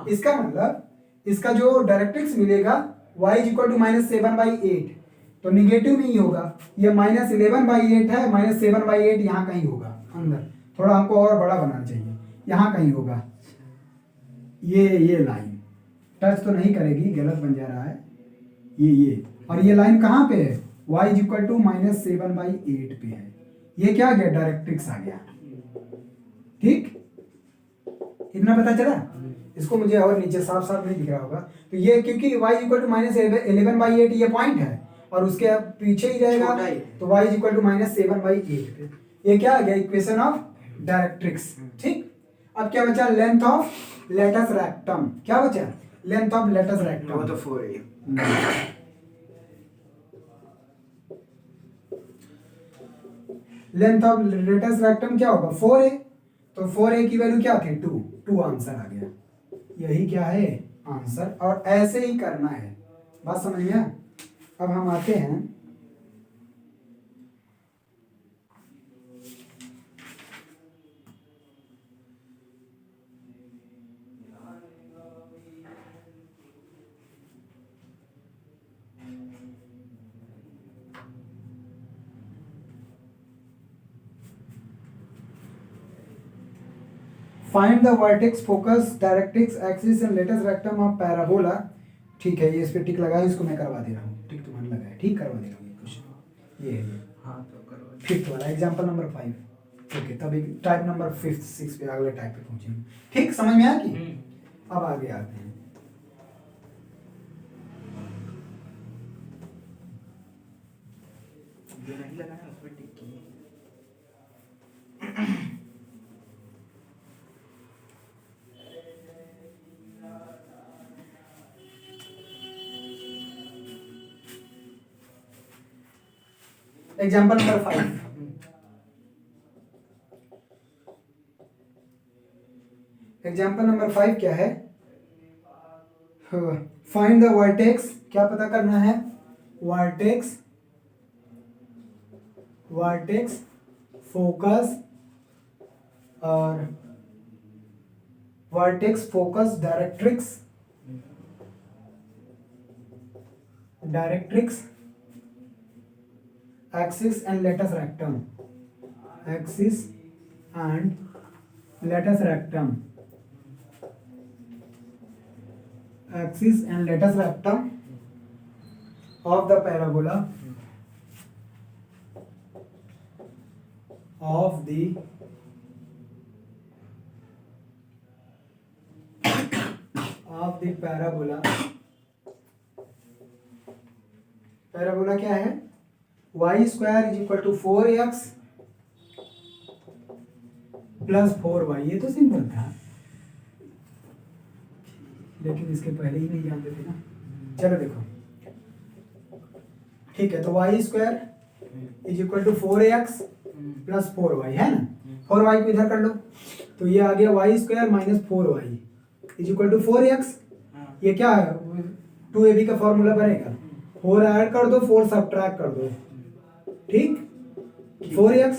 इसका मतलब इसका जो डायरेक्ट्रिक्स मिलेगा y इक्वल टू माइनस 7/8, तो निगेटिव में ही होगा। ये माइनस 11/8 है, माइनस 7/8 यहाँ कहीं होगा अंदर, थोड़ा हमको और बड़ा बनाना चाहिए, यहाँ कहीं होगा। ये लाइन टच तो नहीं करेगी, गलत बन जा रहा है ये, और ये लाइन कहाँ पे है? y इक्वल टू माइनस 7/8 पे है। ये क्या आ गया? डायरेक्ट्रिक्स आ गया, ठीक? इतना पता चला? इसको मुझे और नीचे साफ साफ नहीं दिख रहा होगा, तो ये क्योंकि y इक्वल टू माइनस 11/8 ये पॉइंट है और उसके पीछे ही रहेगा, छोटा ही। तो y इक्वल टू माइनस 7/8 पे ये क्या आ गया इक्वेशन ऑफ डायरेक्ट्रिक्स। ठीक, अब क्या बचा, लेंथ ऑफ लेटस रेक्टम। क्या बचा, लेंथ ऑफ लेटस वो रेक्टम। तो 4 है। लेंथ ऑफ लेटस रेक्टम क्या होगा, 4a, तो 4a की वैल्यू क्या थी, 2 आंसर आ गया। यही क्या है आंसर, और ऐसे ही करना है, बात समझ में आया? अब हम आते हैं find the vertex, focus, directrix, axis and latus rectum of parabola. ठीक है, ये इस पे टिक लगाया, इसको मैं करवा दे रहा हूँ, टिक तुम्हारा लगा है, ठीक करवा दे रहा हूँ। ये क्वेश्चन ये है, ये हाँ तो करो। फिफ्थ वाला एग्जांपल नंबर 5। ओके, तब एक टाइप नंबर 5 6 पे अगले टाइप पे पहुंचेंगे। ठीक, समझ में आया कि? अब आगे आते हैं। ये नहीं लगाना उसमें टिक की। Example number 5। एग्जांपल नंबर 5 क्या है, फाइंड द वर्टेक्स। क्या पता करना है, वर्टेक्स, वर्टेक्स, फोकस और vertex, focus, directrix, directrix, axis and latus rectum, axis and latus rectum, axis and latus rectum of the parabola, of the parabola। Parabola क्या है, y square is equal to 4x plus 4y। ये तो simple था, लेकिन इसके पहले ही नहीं जानते थे ना। चलो देखो, ठीक है, तो y square is equal to 4x plus 4y है ना। 4y को इधर कर लो, तो ये आ गया y square minus 4y is equal to 4x। ये क्या है, 2ab का फॉर्मूला बनेगा, 4 ऐड कर दो, 4 सब्ट्रैक्ट कर दो। ठीक, 4x,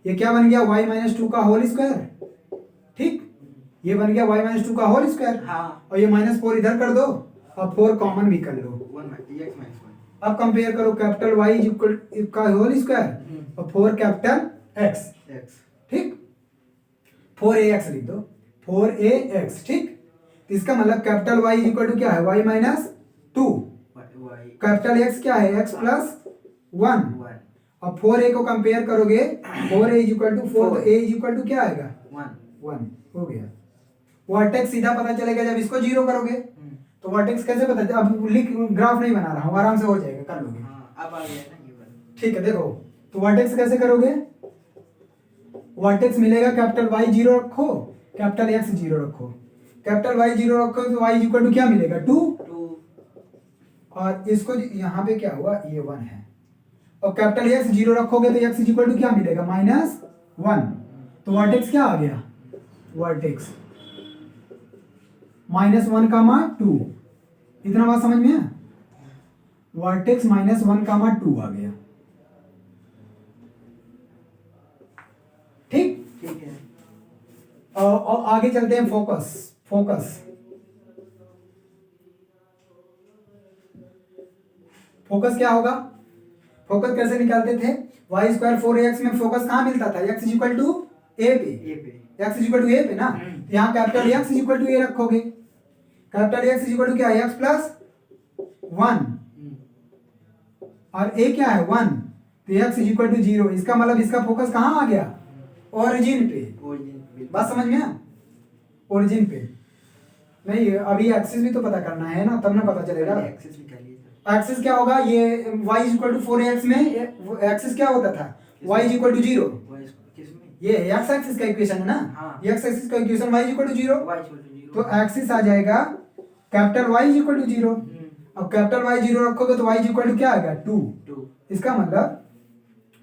ये क्या बन गया, y माइनस 2 का होल स्क्वायर। ठीक, ये बन गया y माइनस 2 का होल स्क्वायर। हाँ। और ये माइनस 4 इधर कर दो, अब 4 कॉमन भी कर लो। 1 - 1। अब कंपेयर करो, कैपिटल Y इज इक्वल का होल स्क्वायर और 4 कैपिटल X। ठीक, 4ax लिख दो, 4ax। ठीक, तो इसका मतलब capital Y is equal to क्या है, y माइनस 2, कैपिटल X क्या है, x प्लस 1। अब 4a को कंपेयर करोगे, 4a इज इक्वल टू 4, तो a इज इक्वल टू क्या आएगा, 1 हो गया। वर्टेक्स सीधा पता चलेगा जब इसको 0 करोगे। तो वर्टेक्स कैसे पता चलेगा, अब लिख, ग्राफ नहीं बना रहा हूँ, आराम से हो जाएगा, कर लोगे। अब आ गया ना ये वाला। ठीक है, देखो, तो वर्टेक्स कैसे करोगे, वर्टेक्स मिलेगा, कैपिटल Y 0 रखो, कैपिटल X 0 रखो, कैपिटल Y 0 रखो, तो y इज इक्वल टू क्या मिलेगा, 2। और इसको यहाँ पे क्या हुआ, ये 1 है, और कैपिटल X 0 रखोगे तो x इज इक्वल टू क्या मिलेगा, -1। तो वर्टेक्स क्या आ गया, वर्टेक्स -1, 2। इतना बात समझ में है, वर्टेक्स -1, 2 आ गया। ठीक, ठीक है। और आगे चलते हैं, फोकस। फोकस फोकस क्या होगा, फोकस कैसे निकालते थे, y स्क्वायर 4ax में फोकस कहाँ मिलता था, x is equal to a पे, x is equal to a पे ना। यहाँ capital x is equal to a रखोगे, capital x is equal to क्या है, x प्लस 1, और a क्या है, 1, तो x इज इक्वल टू 0। इसका मतलब इसका फोकस कहाँ आ गया, ओरिजिन पे। बात समझ में, ओरिजिन पे। नहीं, अभी एक्सिस भी तो पता करना है ना, तब ना पता चलेगा। एक्सिस निकालिए सर। एक्सिस क्या होगा, ये y is equal to 4x में एक्सिस क्या होता था, y इज इक्वल टू 0। किसमें? ये x एक्सिस का इक्वेशन है ना, हाँ। x एक्सिस का equation y is equal to 0। y equal to 0 तो एक्सिस आ जाएगा capital Y is equal to 0। अब कैपिटल Y 0 रखोगे तो y इज इक्वल टू क्या आ गया 2। 2। इसका मतलब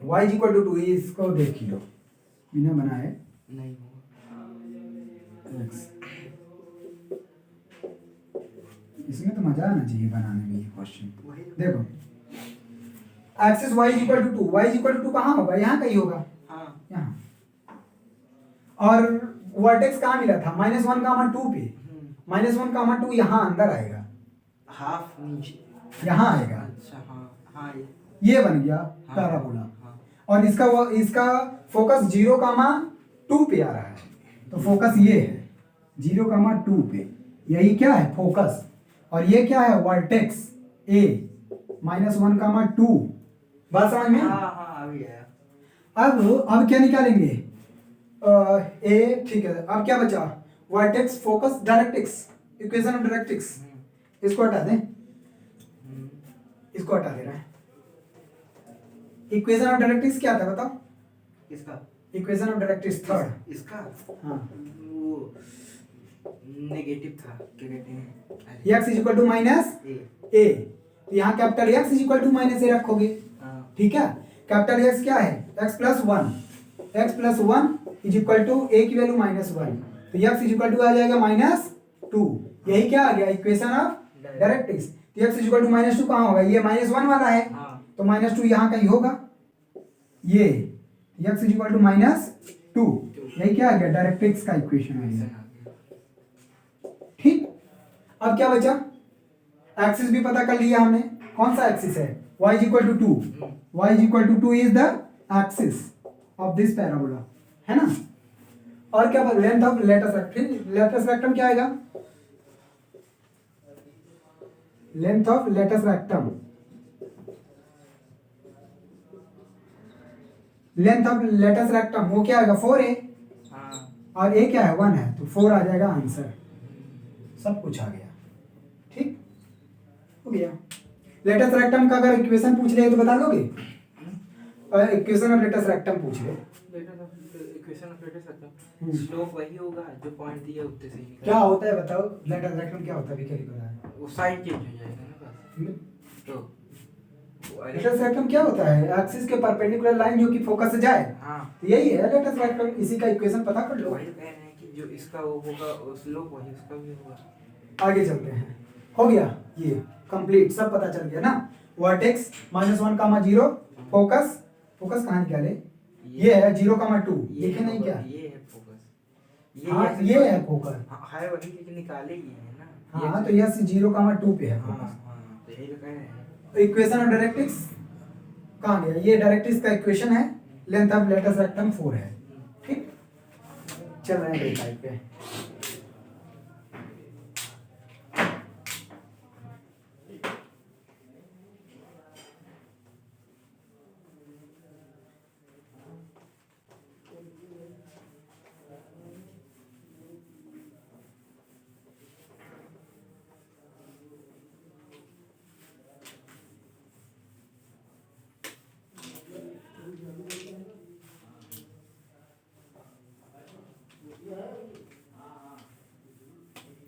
y इज इक्वल टू 2। इसको देख लो बिना बनाए नहीं होगा। x, इसमें तो मजा आना चाहिए बनाने में ये क्वेश्चन। देखो axis y is equal to 2, y is equal to 2 कहाँ होगा, यहाँ कहीं होगा, हाँ। यहाँ। और वर्टेक्स कहाँ मिला था, -1 कामा 2 पे, -1 कामा 2 यहाँ अंदर आएगा, हाफ नीचे यहाँ आएगा। अच्छा हाँ हाँ ये बन गया हाँ, पैराबोला। हाँ। और इसका फोकस 0 कामा 2 पे आ रहा है, तो फोकस ये है 0 कामा 2 पे, यही क्या है फोकस। और ये क्या है वर्टेक्स a -1 कामा 2। बात समझ में? हाँ हाँ अभी आया। अब क्या निकालेंगे, ए ठीक है। अब क्या बचा, vertex focus directrix, equation of directrix. इसको हटा दें, इसको हटा दे रहा है। इक्वेशन ऑफ डायरेक्ट्रिक्स क्या था बताओ, किसका? Equation of directrix third. इसका हाँ वो नेगेटिव था, क्या कहते हैं, x is equal to minus a. A, तो यहाँ capital x is equal to minus a रखोगे, हाँ। ठीक है। कैपिटल x क्या है, x plus 1, x plus 1 is equal to a की वैल्यू -1, तो x इज इक्वल टू आ जाएगा -2। यही क्या आ गया इक्वेशन ऑफ डायरेक्ट्रिक्स। तो x इज इक्वल टू -2 कहाँ होगा, ये -1 वाला है, हाँ। तो -2 यहाँ कहीं होगा, ये x इज इक्वल टू -2, यही क्या आ गया डायरेक्ट्रिक्स का इक्वेशन आ गया। ठीक, अब क्या बचा, एक्सिस भी पता कर लिया हमने, कौन सा एक्सिस है, y is equal to 2, y is equal to 2 is the axis of this parabola, है ना। और क्या बता, length of latus rectum, latus rectum क्या आएगा, length of latus rectum, length of latus rectum वो क्या आएगा 4a, हाँ। और a क्या है 1 है, तो 4 आ जाएगा आंसर। सब कुछ आ गया, ठीक हो गया। लेटस रेक्टम का अगर इक्वेशन पूछ ले तो बता दोगे, इक्वेशन ऑफ लेटस रेक्टम पूछ ले, equation of latus rectum slope वही होगा जो पॉइंट दिया उत्ते से ही क्या होता है बताओ, लेटस रेक्टम क्या होता है, क्या लिखा है, वो साइड चेंज हो जाएगा ना बस। तो लेटस रेक्टम क्या होता है, एक्सिस के परपेंडिकुलर लाइन जो कि फोकस से जाए, हाँ तो यही है लेटस रेक्टम। इसी का इक्वेशन पता कर लो। वही कह रहे हैं कि जो इसका वो होगा स्लोप वही उसका भी होगा। आगे चलते हैं, हो गया ये कंप्लीट, सब पता चल गया ना। वर्टेक्स -1 कामा 0, फोकस, फोकस कहाँ निकाले, ये है 0 कामा 2, लिखे नहीं क्या, ये है फोकस, हाँ ये है फोकस, हाँ है वही लेकिन निकाले ही है ना। हाँ तो यह 0 कामा 2 पे है हाँ फोकस। हाँ तो यही तो कह रहे हैं। इक्वेशन ऑफ डायरेक्ट्रिक्स कहाँ गया, ये डायरेक्ट्रिक्स का इक्वेशन है, लेंथ ऑफ लेटस रेक्टम 4 है, ठीक। चल रहे हैं टाइप पे,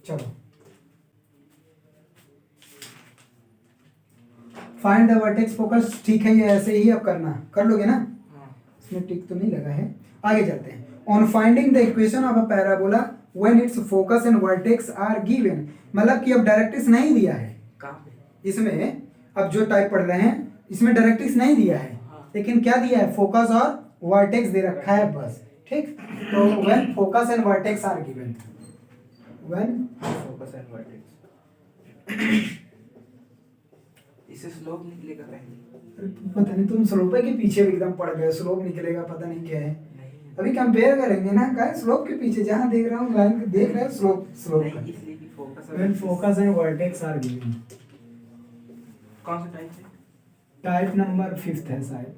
चलो फाइंड द वर्टेक्स फोकस, ठीक है, ये ऐसे ही अब करना, कर लोगे ना, इसमें टिक तो नहीं लगा है। आगे चलते हैं, on finding the equation of a parabola when it's focus and vertex are given, मतलब कि अब डायरेक्ट्रिक्स नहीं दिया है कहाँ पे? इसमें, अब जो टाइप पढ़ रहे हैं इसमें डायरेक्ट्रिक्स नहीं दिया है, लेकिन क्या दिया है फोकस और वर्टेक्स दे रखा है बस, ठीक। तो when focus and vertex are given, when focus and vertex, इससे स्लोप निकलेगा पहले। पता नहीं, तुम स्लोप के पीछे एकदम पड़ गए, स्लोप निकलेगा पता नहीं क्या है। नहीं अभी कंपेयर करेंगे ना, क्या स्लोप के पीछे, जहां देख रहा हूँ लाइन देख रहे हो स्लोप, स्लोप नहीं, इसलिए कि focus when focus and vertex are given. कौन सा टाइप है? टाइप नंबर 5 है शायद,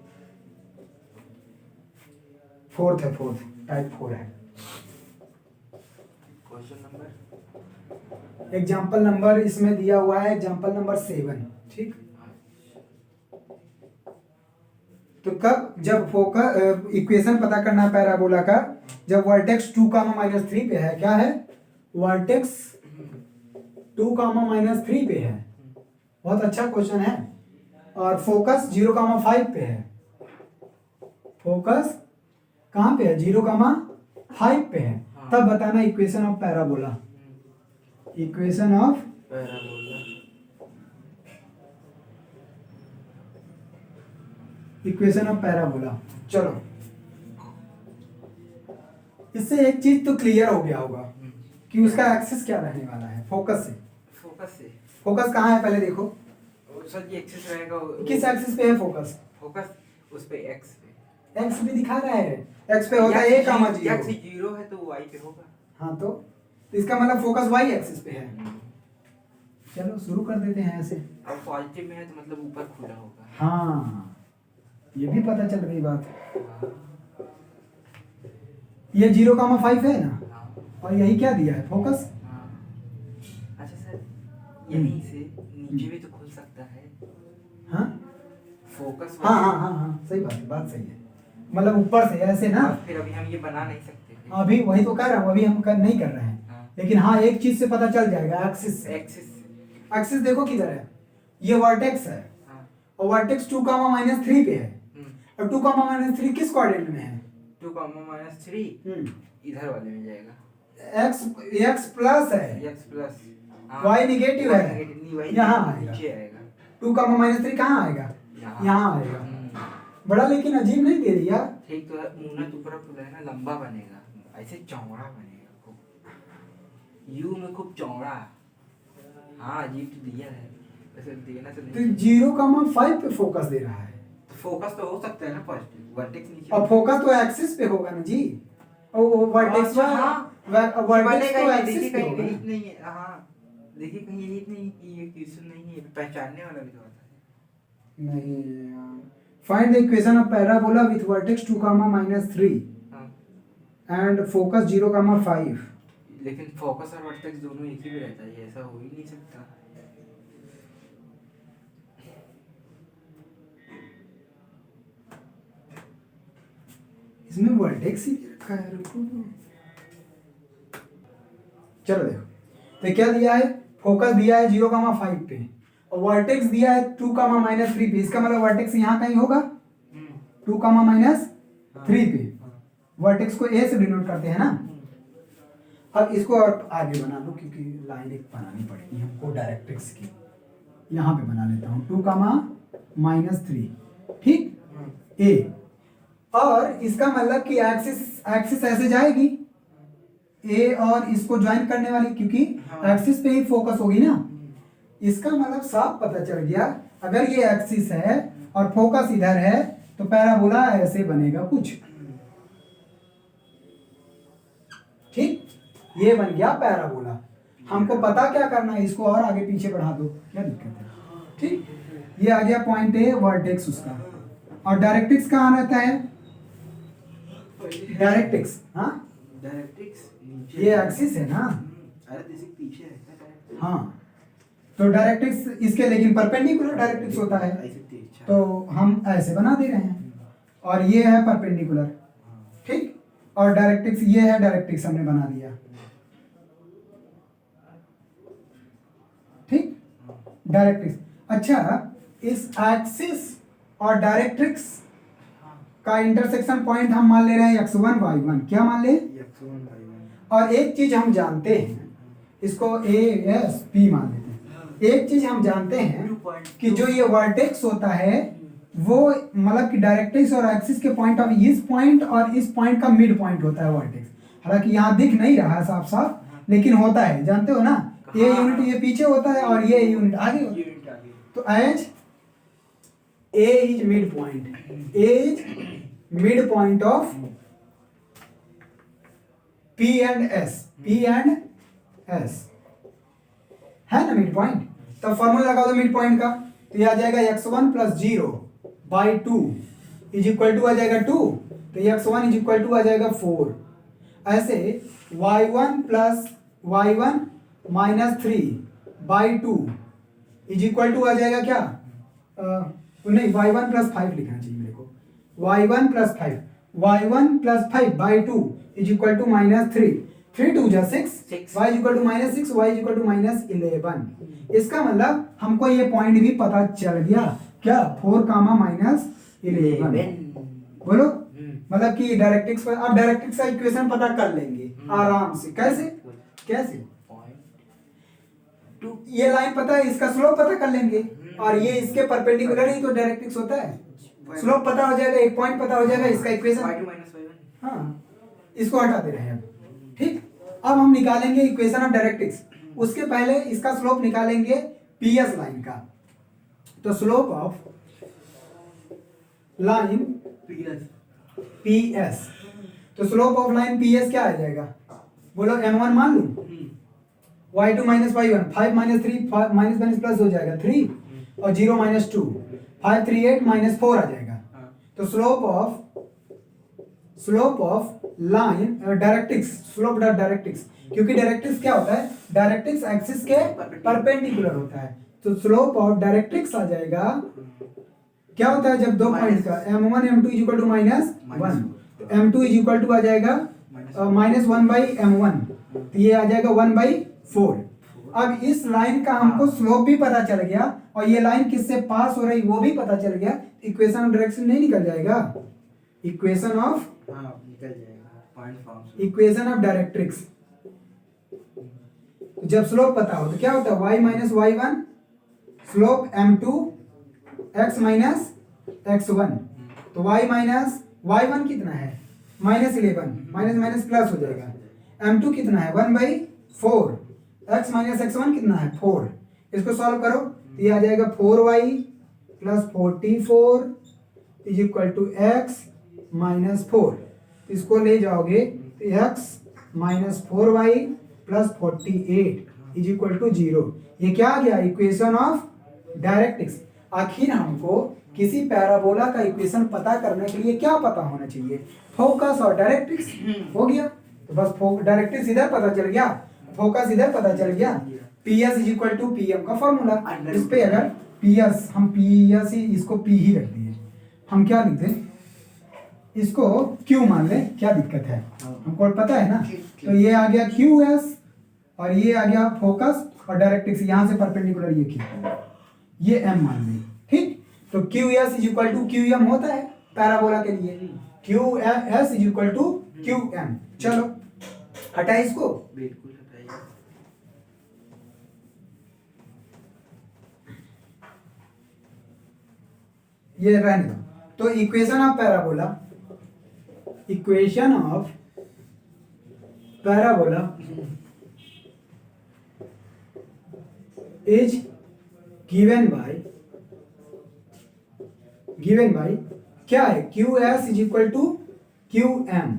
4th है, 4th टाइप 4 है। क्वेश्चन नंबर एग्जाम्पल नंबर इसमें दिया हुआ है एग्जाम्पल नंबर 7, ठीक। तो कब, जब फोकस इक्वेशन पता करना है पैराबोला का, जब वर्टेक्स 2 -3 पे है, क्या है, वर्टेक्स 2 -3 पे है, बहुत अच्छा क्वेश्चन है, और फोकस 0, 5 पे है, फोकस कहाँ पे है, 0, 5 पे है, तब बताना equation of parabola, equation of parabola, equation of parabola. चलो, इससे एक चीज तो क्लियर हो गया होगा कि उसका एक्सिस क्या रहने वाला है, फोकस से। फोकस कहाँ है पहले देखो, सर ये एक्सिस रहेगा, किस एक्सिस पे है फोकस, फोकस उस पे एक्स पे, एक्स पे दिखा रहा है, एक्स पे होता है a, 0, एक्स 0 है तो वाई पे होगा। हाँ तो इसका मतलब फोकस y एक्सिस पे है। चलो शुरू कर देते हैं ऐसे। अब पॉजिटिव में है तो मतलब ऊपर खुला होगा। हाँ, ये भी पता चल गई बात। ये 0, 5 है ना, और यही क्या दिया है, फोकस। अच्छा सर, यहीं से नीचे भी तो खुल सकता है। हाँ फोकस, हाँ हाँ हाँ हाँ, सही बात है, बात सही है, मतलब ऊपर से ऐसे ना। फिर अभी हम ये बना नहीं सकते थे। अभी वही तो कह रहा हूँ, अभी हम नहीं कर रहे हैं। लेकिन हाँ, एक चीज से पता चल जाएगा, एक्सिस। एक्सिस देखो किधर है, ये वर्टेक्स है, और वर्टेक्स 2, -3 पे है, और 2, -3 किस कोऑर्डिनेट में है, 2, -3 इधर वाले में जाएगा। x प्लस है, x प्लस, y निगेटिव है, यहाँ आएगा। नीचे आएगा। 2, -3 कहाँ आएगा, यहाँ आएगा। बड़ा लेकिन अजीब नहीं दे दिया। ठीक तो मुन्नत ऊपर खुला है ना, लंबा बनेगा, ऐसे चौड़ा बनेगा खूब, यू में खूब चौड़ा। हाँ अजीब तो दिया है, वैसे देना तो नहीं। तो 0, 5 पे फोकस दे रहा है, तो फोकस तो हो सकता है ना पॉजिटिव, वर्टेक्स नीचे, और फोकस तो एक्सिस पे होगा ना जी, और वर्टेक्स वर्टेक्स तो एक्सिस पे होगा। नहीं है, हाँ देखिए कहीं यही नहीं कि ये क्वेश्चन नहीं है, पहचानने वाला भी तो आता है। नहीं, find the equation of parabola with vertex 2, -3 and focus 0, 5। लेकिन फोकस और वर्टेक्स दोनों एक ही पे रहता है, ऐसा हो ही नहीं सकता। इसमें वर्टेक्स ही रखा है, रुको। चलो देखो, तो क्या दिया है, फोकस दिया है 0, 5 पे, और वर्टेक्स दिया है 2, -3 पे। इसका मतलब वर्टेक्स यहाँ कहीं होगा 2, -3 पे। वर्टेक्स को ए से डिनोट करते हैं ना। अब इसको और आगे बना लो, क्योंकि लाइन एक बनानी पड़ेगी हमको डायरेक्ट्रिक्स की। यहाँ पे बना लेता हूँ 2, -3, ठीक, ए। और इसका मतलब कि एक्सिस ऐसे जाएगी, ए और इसको ज्वाइन करने वाली, क्योंकि एक्सिस पे ही फोकस होगी ना। इसका मतलब साफ पता चल गया, अगर ये एक्सिस है और फोकस इधर है तो पैराबोला ऐसे बनेगा कुछ, ठीक। ये बन गया पैराबोला। हमको पता क्या करना है, इसको और आगे पीछे बढ़ा दो, क्या दिक्कत है, ठीक। ये आ गया पॉइंट ए, वर्टेक्स उसका। और डायरेक्ट्रिक्स कहाँ रहता है, डायरेक्ट्रिक्स, हाँ डायरेक्ट्रिक्स ये एक्सिस है ना, अरे जैसे पीछे रहता है। हाँ तो डायरेक्ट्रिक्स इसके, लेकिन परपेंडिकुलर डायरेक्ट्रिक्स होता है, तो हम ऐसे बना दे रहे हैं, और ये है परपेंडिकुलर, ठीक। और डायरेक्ट्रिक्स ये है, डायरेक्ट्रिक्स हमने बना दिया, ठीक। डायरेक्ट्रिक्स, अच्छा, इस एक्सिस और डायरेक्ट्रिक्स का इंटरसेक्शन पॉइंट हम मान ले रहे हैं x1 y1, क्या मान ले, और एक चीज हम जानते हैं, इसको a s p मान लेते हैं। एक चीज हम जानते हैं कि जो ये वर्टेक्स होता है वो मतलब कि डायरेक्ट्रिक्स और एक्सिस के पॉइंट ऑफ इस पॉइंट और इस पॉइंट का मिड पॉइंट होता है वर्टेक्स। हालांकि यहाँ दिख नहीं रहा है साफ साफ, लेकिन होता है, जानते हो ना, ये यूनिट ये पीछे होता है और ये यूनिट आगे होता है। तो as a is mid point, a is mid point of P and S, P and S है ना मिड पॉइंट। तो फॉर्मूला लगा दो मिड पॉइंट का, तो ये आ जाएगा x1 + 0/2 इज इक्वल टू आ जाएगा 2, तो x1 इज इक्वल टू आ जाएगा 4। ऐसे y1 + y1 -3/2 is equal to आ जाएगा क्या, नहीं y1 + 5 लिखना चाहिए मेरे को, y1 + 5 y1 + 5/2 is equal to -3, 3 2 जा 6, y is equal to -6, y is equal to -11। इसका मतलब हमको ये पॉइंट भी पता चल गया क्या, 4, -11। बोलो, मतलब कि डायरेक्ट्रिक्स पर अब डायरेक्ट्रिक्स का इक्वेशन पता कर लेंगे आराम से। कैसे कैसे, ये लाइन पता है, इसका स्लोप पता कर लेंगे, और ये इसके परपेंडिकुलर ही तो डायरेक्ट्रिक्स होता है। स्लोप पता हो जाएगा, एक पॉइंट पता हो जाएगा, इसका इक्वेशन हाँ, इसको हटा दे रहे हैं अब। ठीक, अब हम निकालेंगे इक्वेशन ऑफ डायरेक्ट्रिक्स। उसके पहले इसका स्लोप निकालेंगे पीएस लाइन का। तो स्लोप ऑफ लाइन पीएस, तो स्लोप ऑफ लाइन पीएस क्या आ जाएगा, बोलो m1 मान लूं, y2 - y1, 5 - 3 माइनस प्लस हो जाएगा 3, और 0 - 2, 5 3 8 -4 आ जाएगा। तो slope of line directrix, slope of directrix, क्योंकि डायरेक्ट्रिक्स क्या होता है, डायरेक्ट्रिक्स एक्सिस के परपेंडिकुलर होता है। तो स्लोप ऑफ डायरेक्ट्रिक्स आ जाएगा, क्या होता है जब दो पॉइंट का m1 m2 = -1, तो m2 = आ जाएगा -1/m1, तो ये आ जाएगा 1/4। अब इस लाइन का हमको स्लोप भी पता चल गया, और ये लाइन किससे पास हो रही वो भी पता चल गया, इक्वेशन ऑफ डायरेक्शन नहीं निकल जाएगा, इक्वेशन ऑफ निकल जाएगा पॉइंट फॉर्म से, इक्वेशन ऑफ डायरेक्ट्रिक्स। तो जब स्लोप पता हो तो क्या होता है, y - y1 slope m2 x - x1, तो y - y1 कितना है, -11, माइनस प्लस हो जाएगा, m2 कितना है 1/4, x - x1 कितना है 4, इसको सॉल्व करो तो ये आ जाएगा 4y + 44 is equal to x - 4, इसको ले जाओगे तो x - 4y + 48 is equal to 0। ये क्या आ गया, इक्वेशन ऑफ डायरेक्ट्रिक्स। आखिर हमको किसी पैराबोला का इक्वेशन पता करने के लिए क्या पता होना चाहिए, फोकस और डायरेक्ट्रिक्स। हो गया, तो बस डायरेक्ट्रिक्स इधर पता चल गया, फोकस इधर पता चल गया। PS = PM का फॉर्मूला, इस पे अगर PS, हम PS ही, इसको P ही रख दिए, हम क्या लिखते हैं, इसको Q मान ले, क्या दिक्कत है, हमको पता है ना। तो ये आ गया QS, और ये आ गया फोकस और डायरेक्ट्रिक्स, यहाँ से परपेंडिकुलर ये खींच, ये M मान ले। ठीक, तो QS = QM होता है पैराबोला के लिए, QS = QM। चलो हटा इसको, बिल्कुल हटाइए। ये रहने दो। तो equation of parabola, equation of parabola is given by क्या है, QS = QM।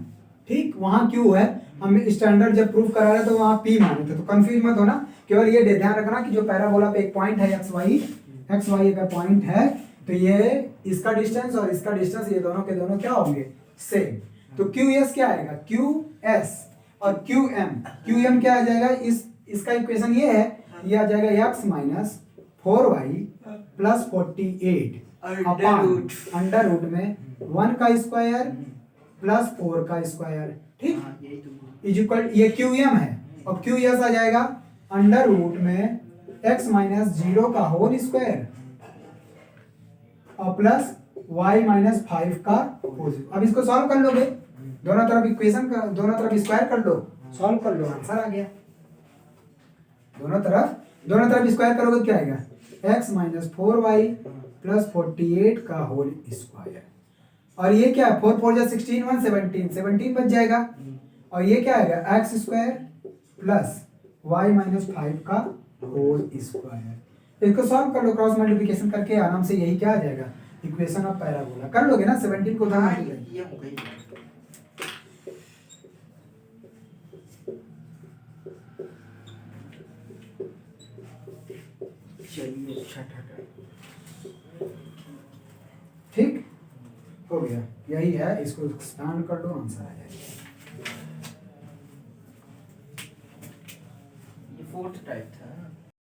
ठीक, वहां Q है, हम स्टैंडर्ड जब प्रूफ करा रहे तो वहां P माने थे, तो कंफ्यूज मत होना। केवल ये ध्यान रखना कि जो पैराबोला पे एक पॉइंट है XY का पॉइंट है, तो ये इसका डिस्टेंस और इसका डिस्टेंस, ये दोनों के दोनों क्या होंगे, सेम। तो QS क्या आएगा, QS और QM क्या आ जाएगा, इसका इक्वेशन ये है, ये आ जाएगा x - 4y + 48 अंडर रूट में 1 का स्क्वायर + 4 का स्क्वायर। ठीक, इज इक्वल, ये QM है, और QS आ जाएगा अंडर रूट में x - 0 का होल स्क्वायर और प्लस y - 5 का होल। अब इसको सॉल्व कर लोगे, दोनों तरफ इक्वेशन का, दोनों तरफ स्क्वायर कर लो, सॉल्व कर लो, आंसर आ गया। दोनों तरफ स्क्वायर करोगे क्या आएगा, x - 4y + 48 का होल स्क्वायर, और ये क्या है, 4 4 16 1 17 बच जाएगा, और ये क्या आएगा, x² + y - 5 का होल स्क्वायर। इसको सॉल्व कर लो, क्रॉस मल्टीप्लिकेशन करके आराम से, यही क्या आ जाएगा, इक्वेशन ऑफ पैराबोला। कर लोगे ना, 17 को हाँ, ये हो गई। चलिए, अच्छा ठीक हो गया, यही है, इसको एक्सपांड कर दो, आंसर आ जाएगा। ये फोर्थ टाइप